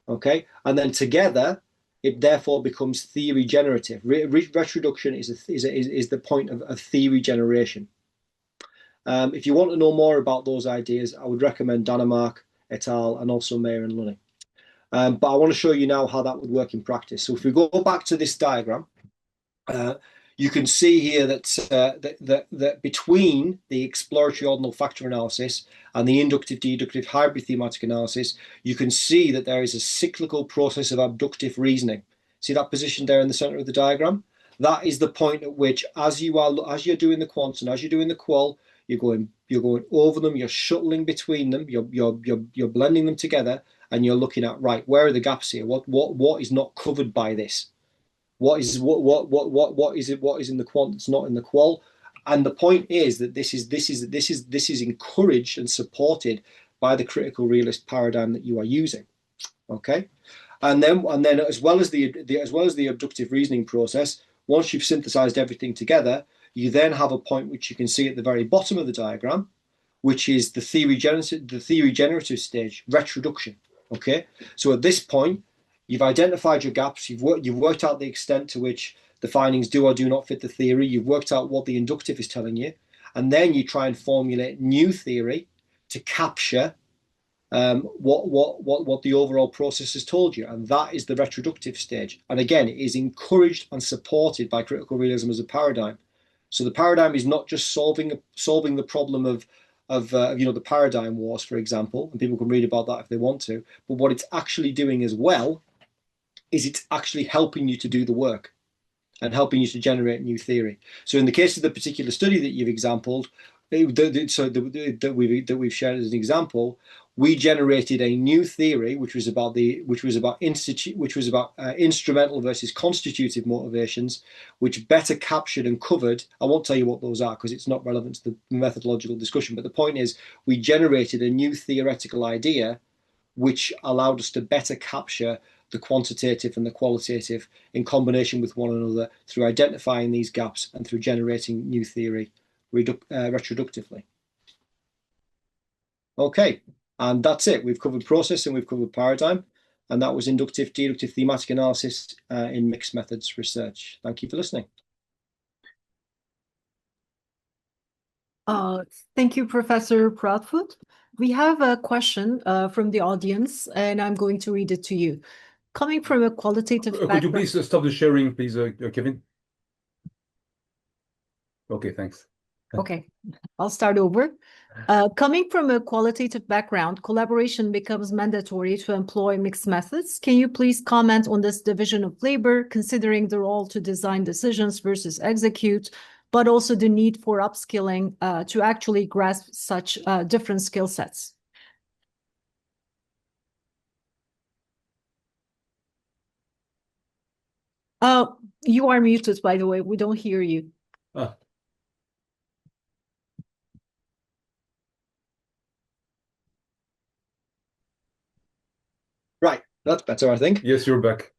Okay, and then together it therefore becomes theory generative. Retroduction is the point of theory generation. If you want to know more about those ideas, I would recommend Danemark et al. And also Mayer and Lunny. But I want to show you now how that would work in practice. So if we go back to this diagram, you can see here that between the exploratory ordinal factor analysis and the inductive, deductive, hybrid thematic analysis, you can see that there is a cyclical process of abductive reasoning. See that position there in the center of the diagram? That is the point at which, as you're doing the quant and as you're doing the qual, you're going over them, you're shuttling between them, you're blending them together, and you're looking at, right, where are the gaps here? What is not covered by this? What is in the quant that's not in the qual? And the point is that this is encouraged and supported by the critical realist paradigm that you are using. Okay, and then as well as the abductive reasoning process, once you've synthesized everything together, you then have a point which you can see at the very bottom of the diagram, which is the theory generative stage, retroduction. Okay, so at this point, you've identified your gaps, you've worked out the extent to which the findings do or do not fit the theory, you've worked out what the inductive is telling you, and then you try and formulate new theory to capture what the overall process has told you, and that is the retroductive stage. And again, it is encouraged and supported by critical realism as a paradigm. So the paradigm is not just solving the problem of the paradigm wars, for example, and people can read about that if they want to. But what it's actually doing as well is it's actually helping you to do the work and helping you to generate new theory. So in the case of the particular study that you've exampled, that we've shared as an example, we generated a new theory which was about instrumental versus constitutive motivations, which better captured and covered. I won't tell you what those are because it's not relevant to the methodological discussion. But the point is, we generated a new theoretical idea which allowed us to better capture the quantitative and the qualitative in combination with one another through identifying these gaps and through generating new theory retroductively. Okay, and that's it. We've covered process and we've covered paradigm, and that was inductive, deductive, thematic analysis in mixed methods research. Thank you for listening. Thank you, Professor Proudfoot. We have a question from the audience, and I'm going to read it to you. Coming from a qualitative Could you background... please stop the sharing, please, Kevin? Okay, thanks. Okay, I'll start over. Coming from a qualitative background, collaboration becomes mandatory to employ mixed methods. Can you please comment on this division of labor, considering the role to design decisions versus execute, but also the need for upskilling to actually grasp such different skill sets? You are muted, by the way. We don't hear you. Right, that's better, I think. Yes, you're back.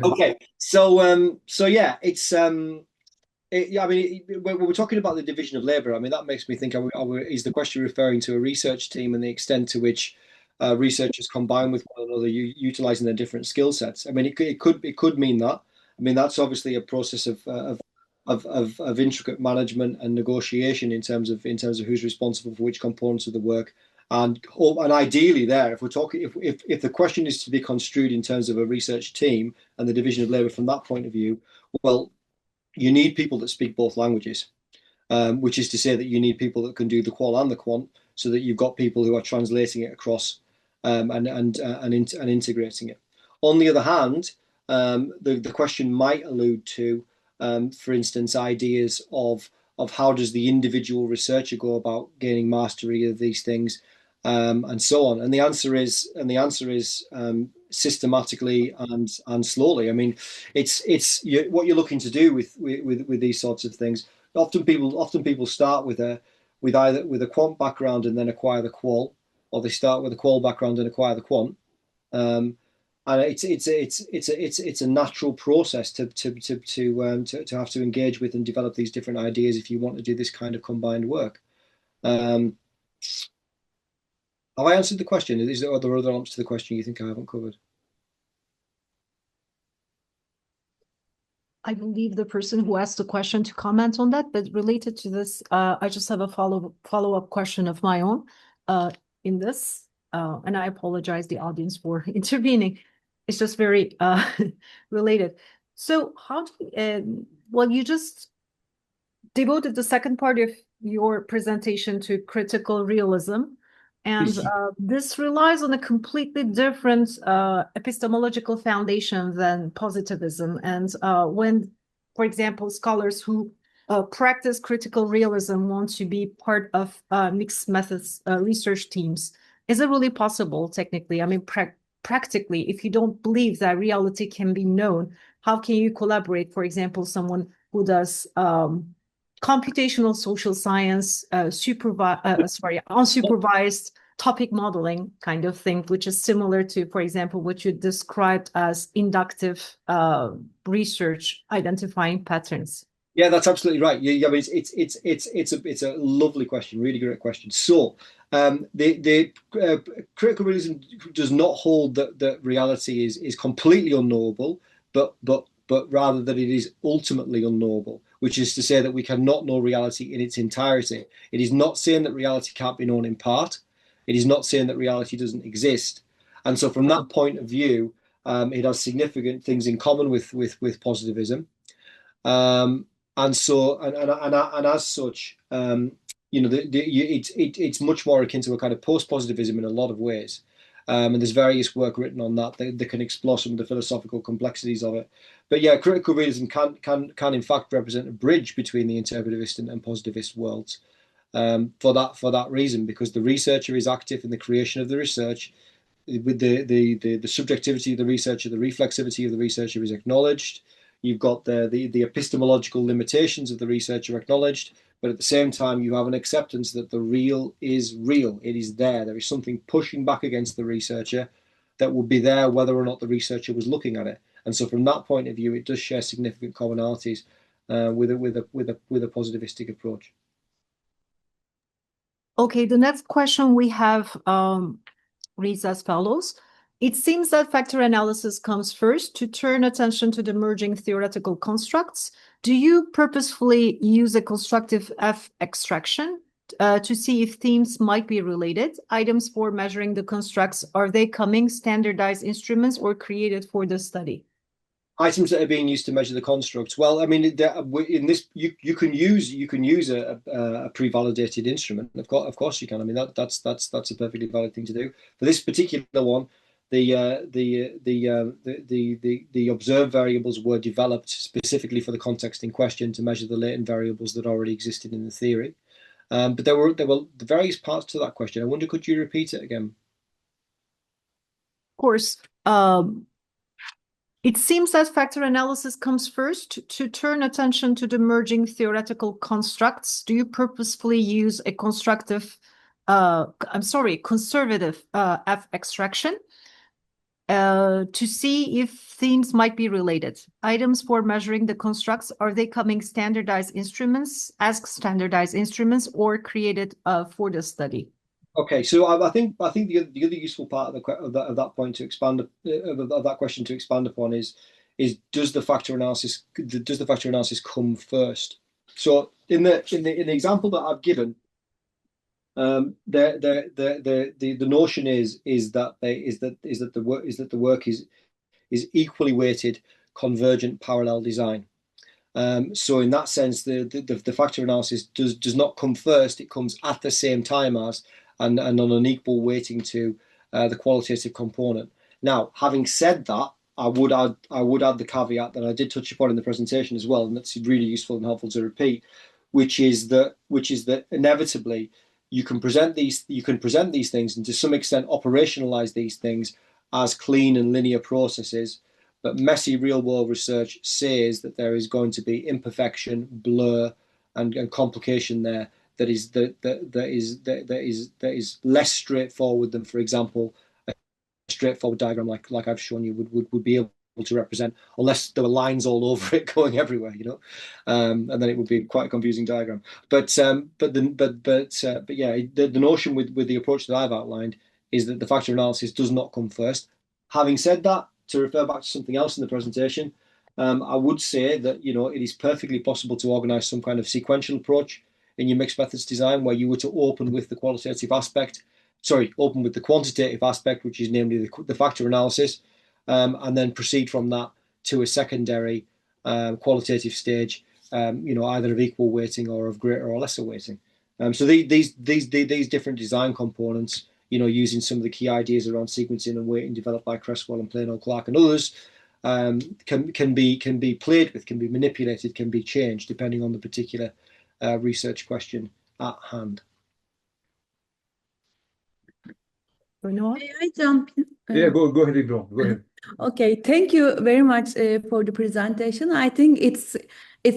Okay, so yeah, it's I mean, when we're talking about the division of labor, I mean, that makes me think: is the question referring to a research team and the extent to which researchers combine with one another, utilizing their different skill sets? I mean, it could mean that. I mean, that's obviously a process of intricate management and negotiation in terms of who's responsible for which components of the work. And ideally, there, if we're talking, if the question is to be construed in terms of a research team and the division of labor from that point of view, well, you need people that speak both languages, which is to say that you need people that can do the qual and the quant, so that you've got people who are translating it across and integrating it. On the other hand, the question might allude to, for instance, ideas of how does the individual researcher go about gaining mastery of these things, and so on. And the answer is systematically and slowly. I mean, what you're looking to do with these sorts of things. Often people start with either a quant background and then acquire the qual, or they start with a qual background and acquire the quant. And it's a natural process to have to engage with and develop these different ideas if you want to do this kind of combined work. Have I answered the question? Are there other answers to the question you think I haven't covered? I will leave the person who asked the question to comment on that, but related to this, I just have a follow-up question of my own in this, and I apologize the audience for intervening. It's just very related. So how do well, you just devoted the second part of your presentation to critical realism, and this relies on a completely different epistemological foundation than positivism. And when, for example, scholars who practice critical realism want to be part of mixed methods research teams, is it really possible technically? I mean, practically, if you don't believe that reality can be known, how can you collaborate? For example, someone who does computational social science, unsupervised topic modeling kind of thing, which is similar to, for example, what you described as inductive research, identifying patterns. Yeah, that's absolutely right. Yeah, I mean, it's a lovely question, really great question. So, the critical realism does not hold that reality is completely unknowable, but rather that it is ultimately unknowable, which is to say that we cannot know reality in its entirety. It is not saying that reality can't be known in part. It is not saying that reality doesn't exist. And so, from that point of view, it has significant things in common with positivism. Um, and as such, it's much more akin to a kind of post-positivism in a lot of ways. And there's various work written on that can explore some of the philosophical complexities of it. But yeah, critical realism can in fact represent a bridge between the interpretivist and positivist worlds. For that reason, because the researcher is active in the creation of the research, with the subjectivity of the researcher, the reflexivity of the researcher is acknowledged. You've got the epistemological limitations of the researcher acknowledged, but at the same time, you have an acceptance that the real is real. It is there. There is something pushing back against the researcher that would be there whether or not the researcher was looking at it. And so, from that point of view, it does share significant commonalities with a positivistic approach. Okay, the next question we have reads as follows. It seems that factor analysis comes first to turn attention to the merging theoretical constructs. Do you purposefully use a constructive F extraction to see if themes might be related? Items for measuring the constructs, are they coming standardized instruments or created for the study? Items that are being used to measure the constructs. Well, I mean, in this, you can use a pre-validated instrument. Of course, you can. I mean, that's a perfectly valid thing to do. For this particular one, the observed variables were developed specifically for the context in question to measure the latent variables that already existed in the theory. But there were the various parts to that question. I wonder, could you repeat it again? Of course. It seems that factor analysis comes first to turn attention to the merging theoretical constructs. Do you purposefully use a conservative F extraction to see if themes might be related? Items for measuring the constructs, are they coming standardized instruments or created for the study? Okay, so I think the other useful part of that point to expand of that question to expand upon is does the factor analysis come first? So in the example that I've given, the notion is that the work is equally weighted, convergent, parallel design. So in that sense, the factor analysis does not come first; it comes at the same time as and on an equal weighting to the qualitative component. Now, having said that, I would add the caveat that I did touch upon in the presentation as well, and that's really useful and helpful to repeat, which is that inevitably you can present these things and to some extent operationalize these things as clean and linear processes. But messy real world research says that there is going to be imperfection, blur, and complication there that is less straightforward than, for example, a straightforward diagram like I've shown you would be able to represent, unless there were lines all over it going everywhere, and then it would be quite a confusing diagram. But yeah, the notion with the approach that I've outlined is that the factor analysis does not come first. Having said that, to refer back to something else in the presentation, I would say that it is perfectly possible to organize some kind of sequential approach in your mixed methods design where you were to open with the quantitative aspect, which is namely the factor analysis, and then proceed from that to a secondary qualitative stage, either of equal weighting or of greater or lesser weighting. So these different design components, using some of the key ideas around sequencing and weighting developed by Cresswell and Plano, Clark, and others, can be played with, can be manipulated, can be changed depending on the particular research question at hand. Benoit? May I jump in? Yeah, go ahead, Ibro. Go ahead. Okay, thank you very much for the presentation. I think it's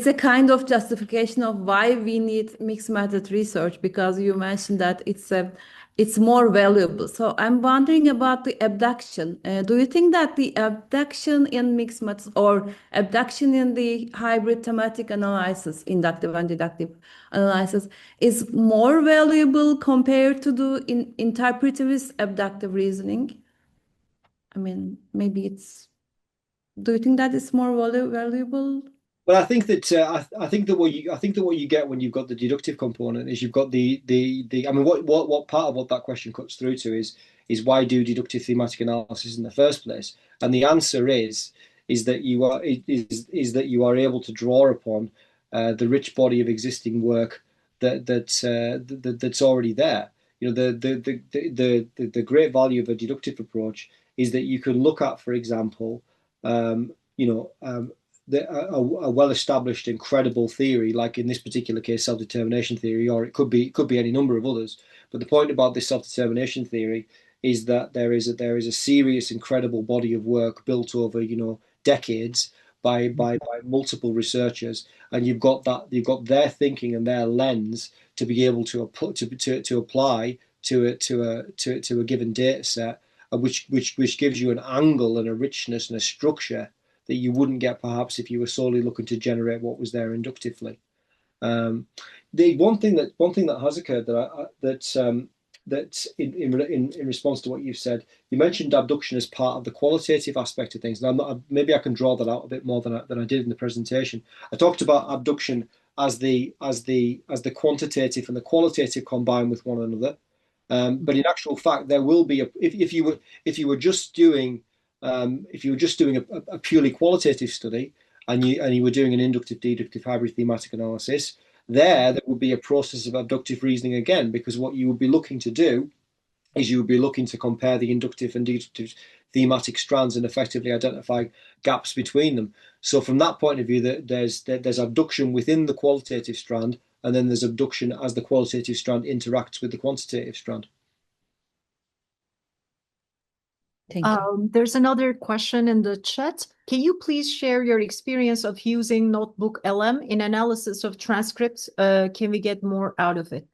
a kind of justification of why we need mixed method research, because you mentioned that it's a it's more valuable. So I'm wondering about the abduction. Do you think that the abduction in mixed methods or abduction in the hybrid thematic analysis, inductive and deductive analysis, is more valuable compared to the interpretivist abductive reasoning? I mean, maybe it's. Do you think that it's more valuable? Well, I think that what you get when you've got the deductive component is you've got the I mean, what part of what that question cuts through to is why do deductive thematic analysis in the first place? And the answer is that you are able to draw upon the rich body of existing work that's already there. You know, the great value of a deductive approach is that you can look at, for example, you know. A well-established, incredible theory, like in this particular case, self-determination theory, or it could be any number of others. But the point about this self-determination theory is that there is a serious, incredible body of work built over, you know, decades by multiple researchers, and you've got their thinking and their lens to be able to apply to a given data set, which gives you an angle and a richness and a structure that you wouldn't get perhaps if you were solely looking to generate what was there inductively. The one thing that has occurred that in response to what you've said, you mentioned abduction as part of the qualitative aspect of things. And maybe I can draw that out a bit more than I did in the presentation. I talked about abduction as the quantitative and the qualitative combine with one another. But in actual fact, there will be if you were just doing a purely qualitative study and you were doing an inductive, deductive, hybrid thematic analysis, there would be a process of abductive reasoning again, because what you would be looking to do is you would be looking to compare the inductive and deductive thematic strands and effectively identify gaps between them. So from that point of view, there's abduction within the qualitative strand, and then there's abduction as the qualitative strand interacts with the quantitative strand. Thank you. There's another question in the chat. Can you please share your experience of using Notebook LM in analysis of transcripts? Can we get more out of it?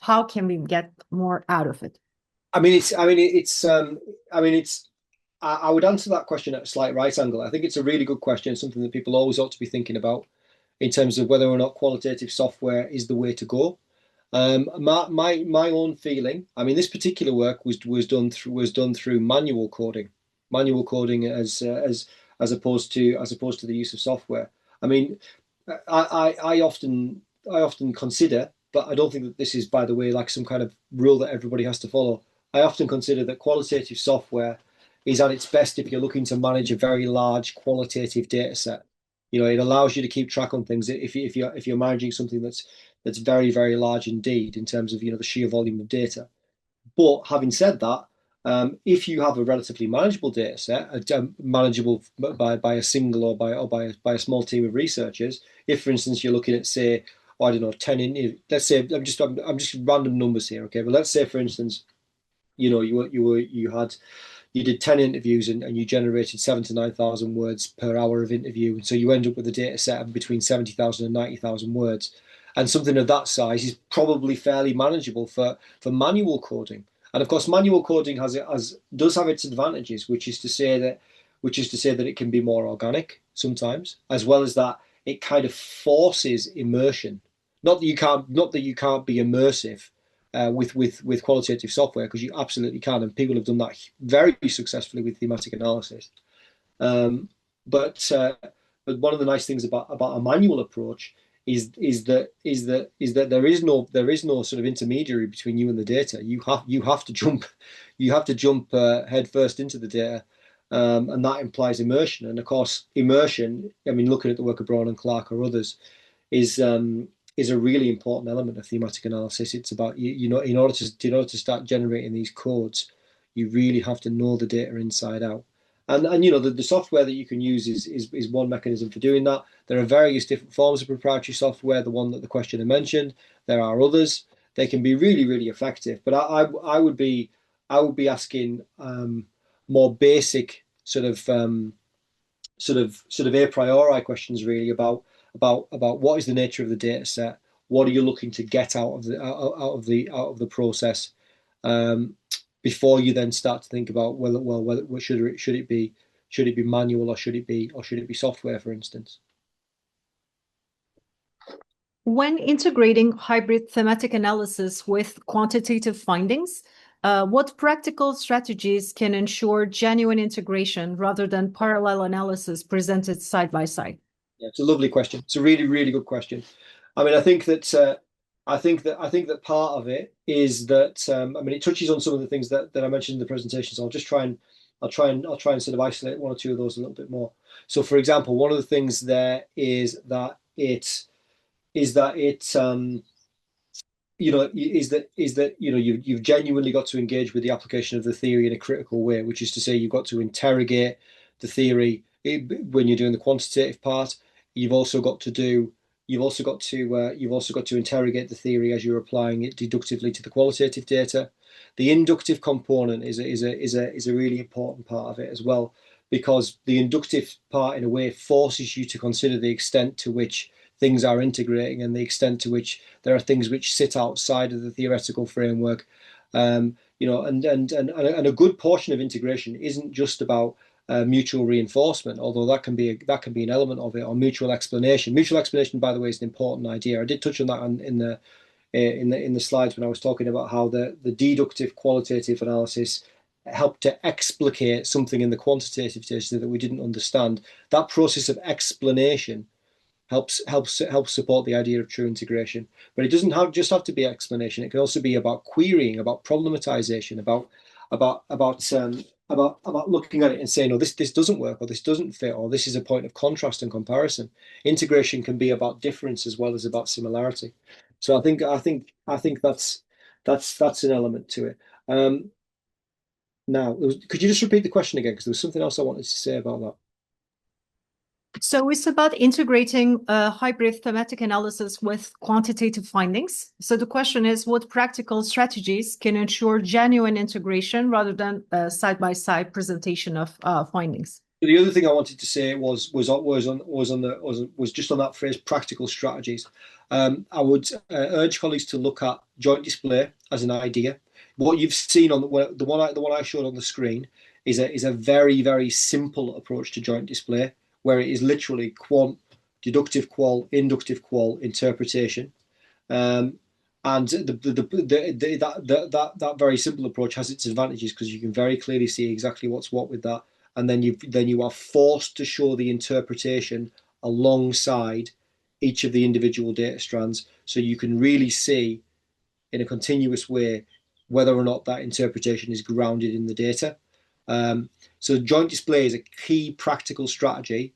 How can we get more out of it? I would answer that question at a slight right angle. I think it's a really good question, something that people always ought to be thinking about in terms of whether or not qualitative software is the way to go. My own feeling, I mean, this particular work was done through manual coding as opposed to the use of software. I mean, I often consider, but I don't think that this is, by the way, like some kind of rule that everybody has to follow. I often consider that qualitative software is at its best if you're looking to manage a very large qualitative data set. You know, it allows you to keep track on things if you're managing something that's very, very large indeed in terms of, you know, the sheer volume of data. But having said that, if you have a relatively manageable data set, manageable by a single or by a small team of researchers, if for instance you're looking at, say, I don't know, 10 let's say I'm just random numbers here, okay? But let's say for instance, you know, you did 10 interviews and you generated 7,000 to 9,000 words per hour of interview, and so you end up with a data set of between 70,000 and 90,000 words. And something of that size is probably fairly manageable for manual coding. And of course, manual coding does have its advantages, which is to say that it can be more organic sometimes, as well as that it kind of forces immersion. Not that you can't be immersive with qualitative software, because you absolutely can, and people have done that very successfully with thematic analysis. But one of the nice things about a manual approach is that there is no sort of intermediary between you and the data. You have to jump head first into the data, and that implies immersion. And of course, immersion, I mean, looking at the work of Braun and Clark or others, is a really important element of thematic analysis. It's about, you know, in order to start generating these codes, you really have to know the data inside out. And you know, the software that you can use is one mechanism for doing that. There are various different forms of proprietary software, the one that the questioner mentioned. There are others. They can be really, really effective. But I would be asking more basic sort of a priori questions, really, about what is the nature of the data set, what are you looking to get out of the process, before you then start to think about well, should it be manual, or should it be software, for instance. When integrating hybrid thematic analysis with quantitative findings, what practical strategies can ensure genuine integration rather than parallel analysis presented side by side? Yeah, it's a lovely question. It's a really, really good question. I mean, I think that part of it is that I mean, it touches on some of the things that I mentioned in the presentation. So I'll try and sort of isolate one or two of those a little bit more. So, for example, one of the things there is that you've genuinely got to engage with the application of the theory in a critical way, which is to say you've got to interrogate the theory when you're doing the quantitative part. You've also got to interrogate the theory as you're applying it deductively to the qualitative data. The inductive component is a really important part of it as well, because the inductive part, in a way, forces you to consider the extent to which things are integrating and the extent to which there are things which sit outside of the theoretical framework. And a good portion of integration isn't just about mutual reinforcement, although that can be an element of it, or mutual explanation. Mutual explanation, by the way, is an important idea. I did touch on that in the slides when I was talking about how the deductive qualitative analysis helped to explicate something in the quantitative data that we didn't understand. That process of explanation helps support the idea of true integration. But it doesn't just have to be explanation. It can also be about querying, about problematization, about looking at it and saying, "Oh, this doesn't work, or this doesn't fit, or this is a point of contrast and comparison." Integration can be about difference as well as about similarity. So I think that's an element to it. Now, could you just repeat the question again? Because there was something else I wanted to say about that. So it's about integrating hybrid thematic analysis with quantitative findings. So the question is, what practical strategies can ensure genuine integration rather than side-by-side presentation of findings? The other thing I wanted to say was just on that phrase, practical strategies. I would urge colleagues to look at joint display as an idea. What you've seen on the one I showed on the screen is a very, very simple approach to joint display, where it is literally quant, deductive qual, inductive qual, interpretation. And that very simple approach has its advantages, because you can very clearly see exactly what's what with that. And then you are forced to show the interpretation alongside each of the individual data strands, so you can really see in a continuous way whether or not that interpretation is grounded in the data. So joint display is a key practical strategy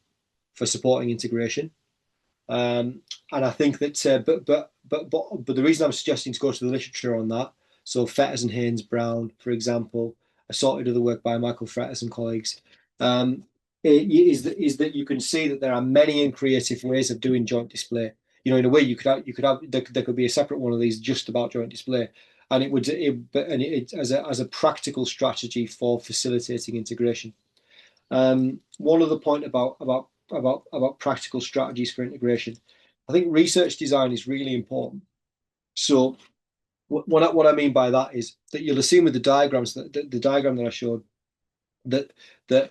for supporting integration. And I think that, but the reason I'm suggesting to go to the literature on that, so Fetters and Haynes Brown, for example, assorted other work by Michael Fetters and colleagues, is that you can see that there are many and creative ways of doing joint display. In a way, there could be a separate one of these just about joint display, and it as a practical strategy for facilitating integration. One other point about practical strategies for integration. I think research design is really important. So what I mean by that is that you'll have seen with the diagrams, the diagram that I showed, that the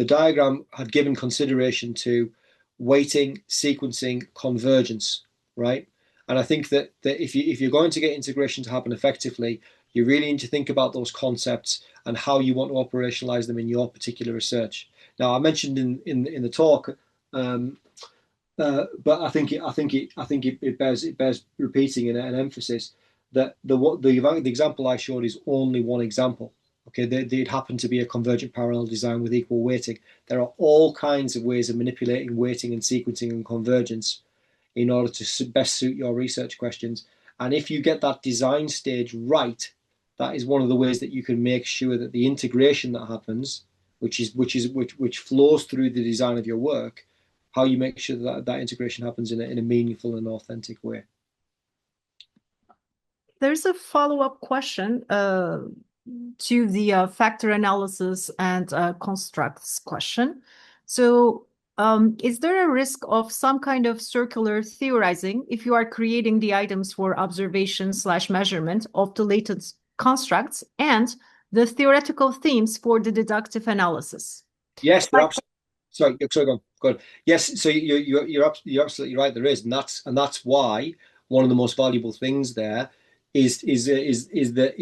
diagram had given consideration to weighting, sequencing, convergence, right? And I think that if you're going to get integration to happen effectively, you really need to think about those concepts and how you want to operationalize them in your particular research. Now, I mentioned in the talk, but I think it bears repeating an emphasis that the example I showed is only one example. Okay, they'd happen to be a convergent parallel design with equal weighting. There are all kinds of ways of manipulating weighting and sequencing and convergence in order to best suit your research questions. And if you get that design stage right, that is one of the ways that you can make sure that the integration that happens, which flows through the design of your work, how you make sure that integration happens in a meaningful and authentic way. There's a follow-up question to the factor analysis and constructs question. So Is there a risk of some kind of circular theorizing if you are creating the items for observation/measurement of the latent constructs and the theoretical themes for the deductive analysis? Yes, you're absolutely sorry. Go on. Yes, so you're absolutely right. There is, and that's why one of the most valuable things there is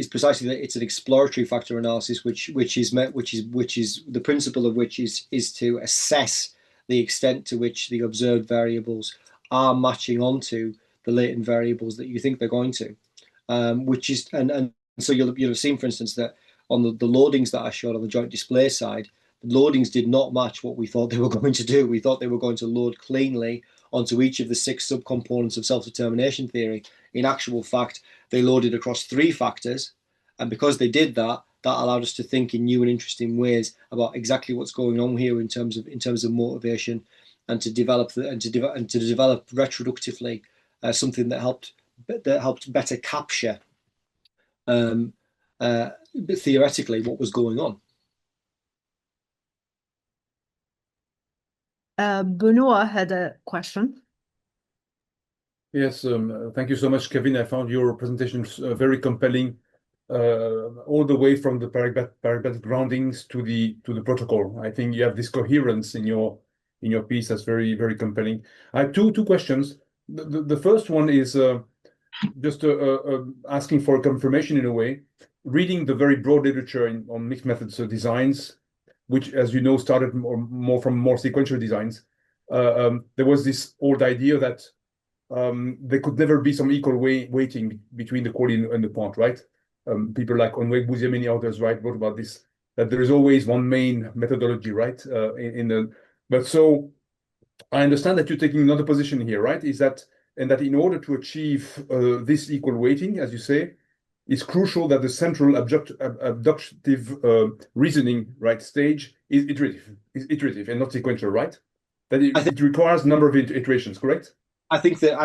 precisely that it's an exploratory factor analysis, which is the principle of which is to assess the extent to which the observed variables are matching onto the latent variables that you think they're going to, which is and so you'll have seen, for instance, that on the loadings that I showed on the joint display side, the loadings did not match what we thought they were going to do. We thought they were going to load cleanly onto each of the 6 subcomponents of self-determination theory. In actual fact, they loaded across 3 factors, and because they did that, that allowed us to think in new and interesting ways about exactly what's going on here in terms of motivation, and to develop retroductively something that helped better capture theoretically what was going on. Benoit had a question. Yes, thank you so much, Kevin. I found your presentation very compelling, all the way from the paradigmatic groundings to the protocol. I think you have this coherence in your piece that's very, very compelling. I have two questions. The first one is just asking for confirmation in a way. Reading the very broad literature on mixed methods designs, which, as you know, started more from more sequential designs. There was this old idea that there could never be some equal weighting between the quality and the quant, right? People like Onweg Bouzier, many others, right, wrote about this, that there is always one main methodology, right? But so I understand that you're taking another position here, right? And that in order to achieve this equal weighting, as you say, it's crucial that the central abductive reasoning, right, stage is iterative and not sequential, right? That it requires a number of iterations, correct? I think the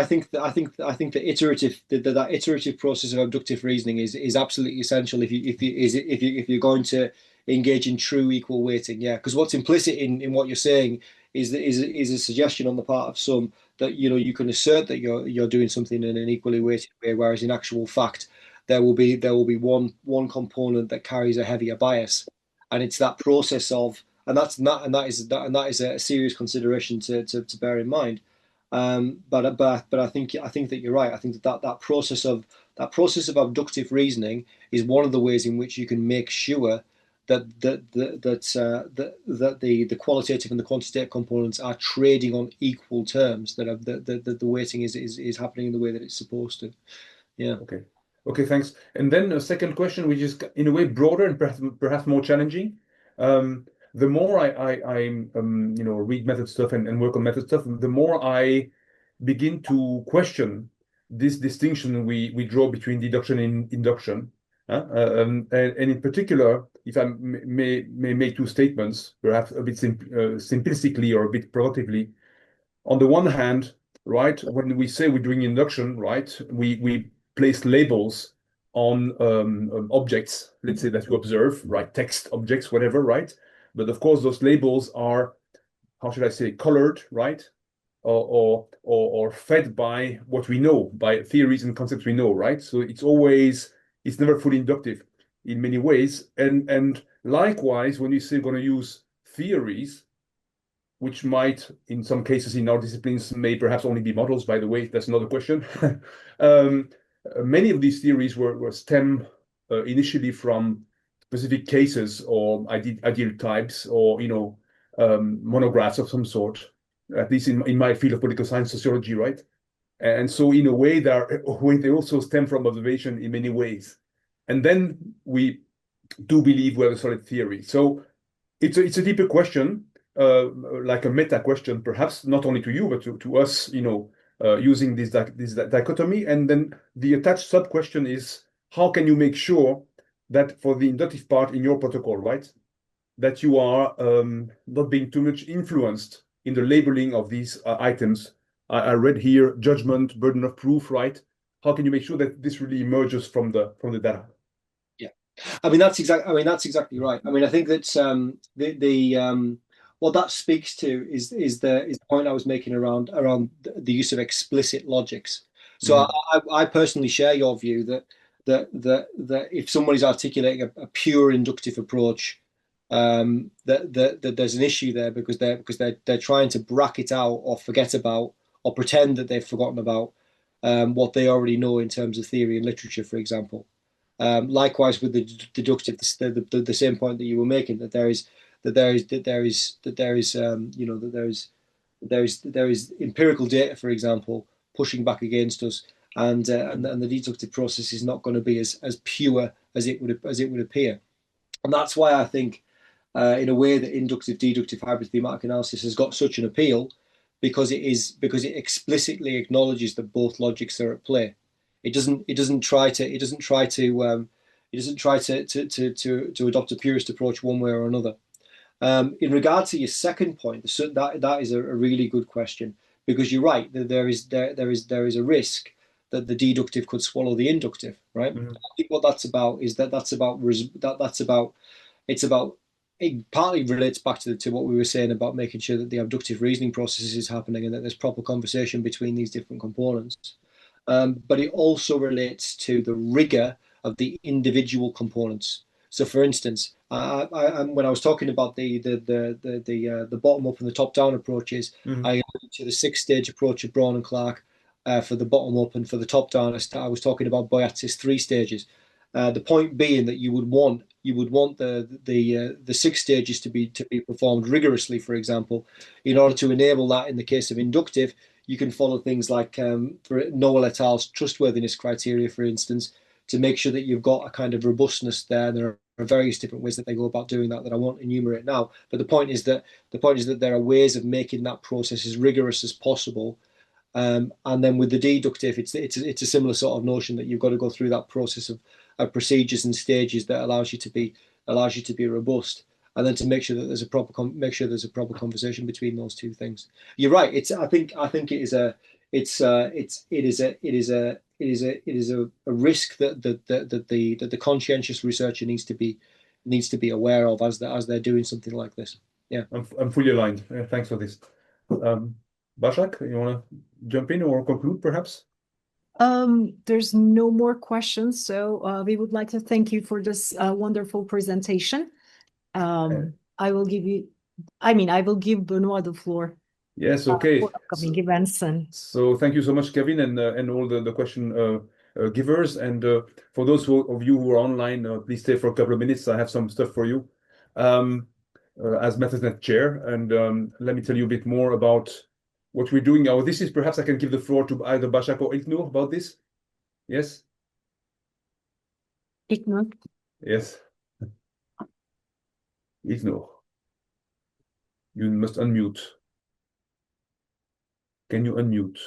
iterative process of abductive reasoning is absolutely essential if you're going to engage in true equal weighting. Yeah, because what's implicit in what you're saying is a suggestion on the part of some that you can assert that you're doing something in an equally weighted way, whereas in actual fact there will be one component that carries a heavier bias, and it's that process of that is a serious consideration to bear in mind. But I think that you're right. I think that process of abductive reasoning is one of the ways in which you can make sure that the qualitative and the quantitative components are trading on equal terms. That the weighting is happening in the way that it's supposed to. Yeah. Okay, thanks. And then a second question, which is in a way broader and perhaps more challenging. The more I read method stuff and work on method stuff, the more I begin to question this distinction we draw between deduction and induction. And in particular, if I may make 2 statements, perhaps a bit simplistically or a bit provocatively. On the one hand, right, when we say we're doing induction, right, we place labels on objects, let's say that you observe, right, text objects, whatever, right? But of course, those labels are, how should I say, colored, right? Or fed by what we know, by theories and concepts we know, right? So it's never fully inductive in many ways. And likewise, when you say we're going to use theories, which might, in some cases in our disciplines, may perhaps only be models, by the way, that's another question. Many of these theories were stem initially from specific cases or ideal types or, monographs of some sort, at least in my field of political science, sociology, right? And so in a way, they also stem from observation in many ways. And then we do believe we have a solid theory. So it's a deeper question, like a meta question, perhaps not only to you, but to us, using this dichotomy. And then the attached sub question is, how can you make sure that for the inductive part in your protocol, right, that you are not being too much influenced in the labeling of these items? I read here judgment, burden of proof, right? How can you make sure that this really emerges from the data? Yeah, I mean that's exactly right. I mean I think that what that speaks to is the point I was making around the use of explicit logics. So I personally share your view that if somebody's articulating a pure inductive approach, that there's an issue there because they're trying to bracket out or forget about or pretend that they've forgotten about what they already know in terms of theory and literature, for example. Likewise with the deductive, the same point that you were making, that there is empirical data, for example, pushing back against us, and the deductive process is not going to be as pure as it would appear, and that's why I think, in a way, that inductive deductive hybrid thematic analysis has got such an appeal, because it explicitly acknowledges that both logics are at play. It doesn't try to adopt a purist approach one way or another. In regard to your second point, that is a really good question, because you're right that there is a risk that the deductive could swallow the inductive, right? I think what that's about is it partly relates back to what we were saying about making sure that the abductive reasoning process is happening and that there's proper conversation between these different components. But it also relates to the rigor of the individual components. So, for instance, when I was talking about the bottom up and the top down approaches, I alluded to the 6-stage approach of Braun and Clark for the bottom up, and for the top down, I was talking about Boyatzis 3 stages. The point being that you would want the 6 stages to be performed rigorously, for example, in order to enable that. In the case of inductive, you can follow things like for Noel et al.'s trustworthiness criteria, for instance, to make sure that you've got a kind of robustness there. And there are various different ways that they go about doing that I won't enumerate now. But the point is that there are ways of making that process as rigorous as possible. And then with the deductive, it's a similar sort of notion that you've got to go through that process of procedures and stages that allows you to be robust, and then to make sure that there's a proper conversation between those two things. You're right. I think it is a risk that the conscientious researcher needs to be aware of as they're doing something like this. Yeah, I'm fully aligned. Thanks for this. Bashak, you want to jump in or conclude, perhaps? There's no more questions, so we would like to thank you for this wonderful presentation. I will give Benoit the floor. Yes, okay. For upcoming events. So thank you so much, Kevin, and all the question givers. And for those of you who are online, please stay for a couple of minutes. I have some stuff for you as MethodsNet chair. And let me tell you a bit more about what we're doing now. This is, perhaps I can give the floor to either Bashak or Ilknur about this. Yes? Ilknur. Yes. Ilknur. You must unmute. Can you unmute?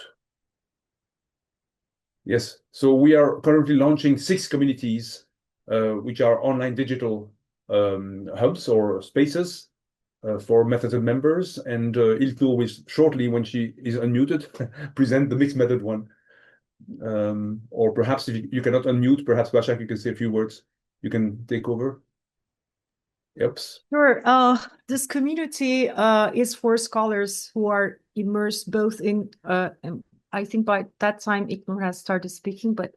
Yes. So we are currently launching 6 communities, which are online digital hubs or spaces for Method members. And Ilknur will shortly, when she is unmuted, present the mixed method one. Or perhaps if you cannot unmute, perhaps Bashak, you can say a few words. You can take over. Yep. Sure. This community is for scholars who are immersed both in, I think by that time Ilknur has started speaking, but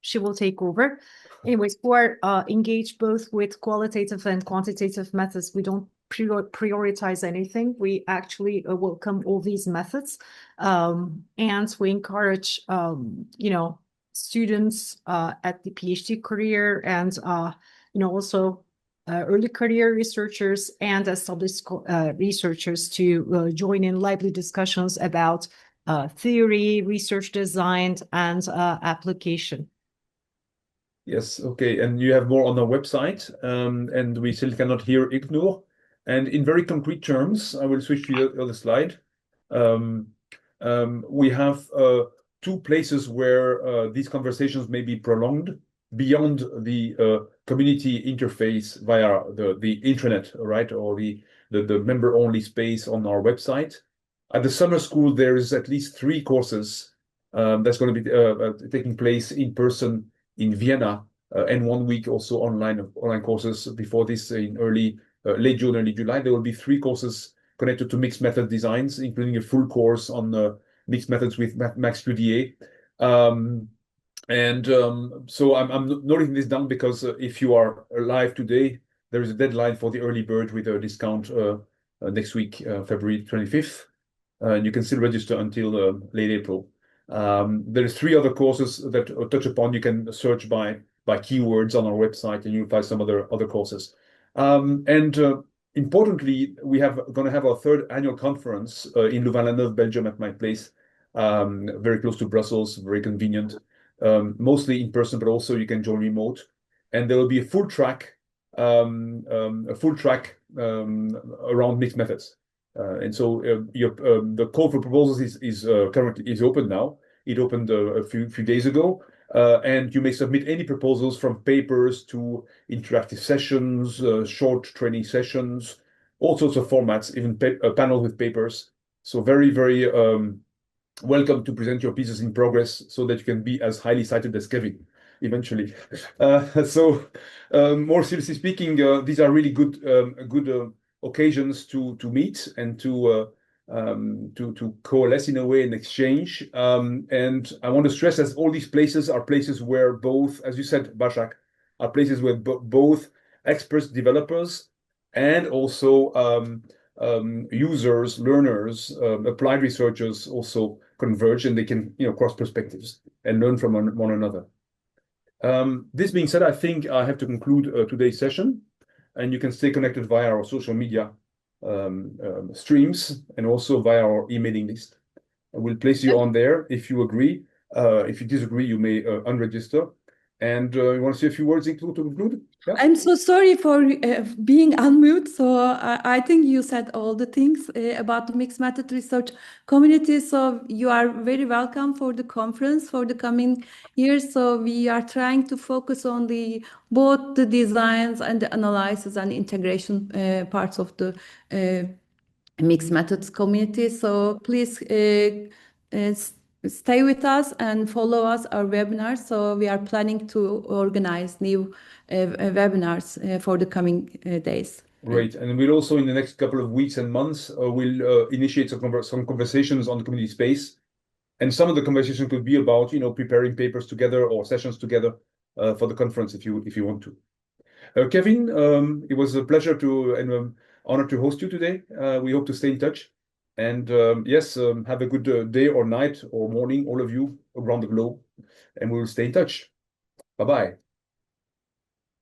she will take over. Anyways, who are engaged both with qualitative and quantitative methods. We don't prioritize anything. We actually welcome all these methods, and we encourage, students at the PhD career and, also early career researchers and established researchers to join in lively discussions about theory, research design, and application. Yes, okay. And you have more on our website, and we still cannot hear Ilknur. And in very concrete terms, I will switch to the other slide. We have 2 places where these conversations may be prolonged beyond the community interface via the intranet, right, or the member-only space on our website. At the summer school, there is at least 3 courses that's going to be taking place in person in Vienna, and 1 week also online courses before this in late June, early July. There will be 3 courses connected to mixed method designs, including a full course on mixed methods with Max QDA. So I'm noting this down because if you are live today, there is a deadline for the early bird with a discount next week, February 25th. And you can still register until late April. There's 3 other courses that touch upon. You can search by keywords on our website, and you'll find some other courses. Importantly, we are going to have our 3rd annual conference in Louvain-la-Neuve, Belgium, at my place, very close to Brussels, very convenient. Mostly in person, but also you can join remote. And there will be a full track around mixed methods. So the call for proposals is currently open now. It opened a few days ago, and you may submit any proposals from papers to interactive sessions, short training sessions, all sorts of formats, even a panel with papers. So very, very welcome to present your pieces in progress so that you can be as highly cited as Kevin eventually. More seriously speaking, these are really good occasions to meet and to coalesce in a way and exchange. And I want to stress that all these places are places where both, as you said, Bashak, are places where both experts, developers, and also users, learners, applied researchers also converge, and they can cross perspectives and learn from one another. This being said, I think I have to conclude today's session, and you can stay connected via our social media streams and also via our emailing list. I will place you on there if you agree. If you disagree, you may unregister. And you want to say a few words to conclude? Yeah? I'm so sorry for being unmute. So I think you said all the things about the mixed method research community. So you are very welcome for the conference for the coming years. So we are trying to focus on both the designs and the analysis and integration parts of the mixed methods community. So please stay with us and follow our webinars. So we are planning to organize new webinars for the coming days. Great. And we'll also, in the next couple of weeks and months, we'll initiate some conversations on the community space. And some of the conversation could be about, preparing papers together or sessions together for the conference if you want to. Kevin, it was a pleasure and honor to host you today. We hope to stay in touch. And yes, have a good day or night or morning, all of you around the globe. And we will stay in touch. Bye-bye.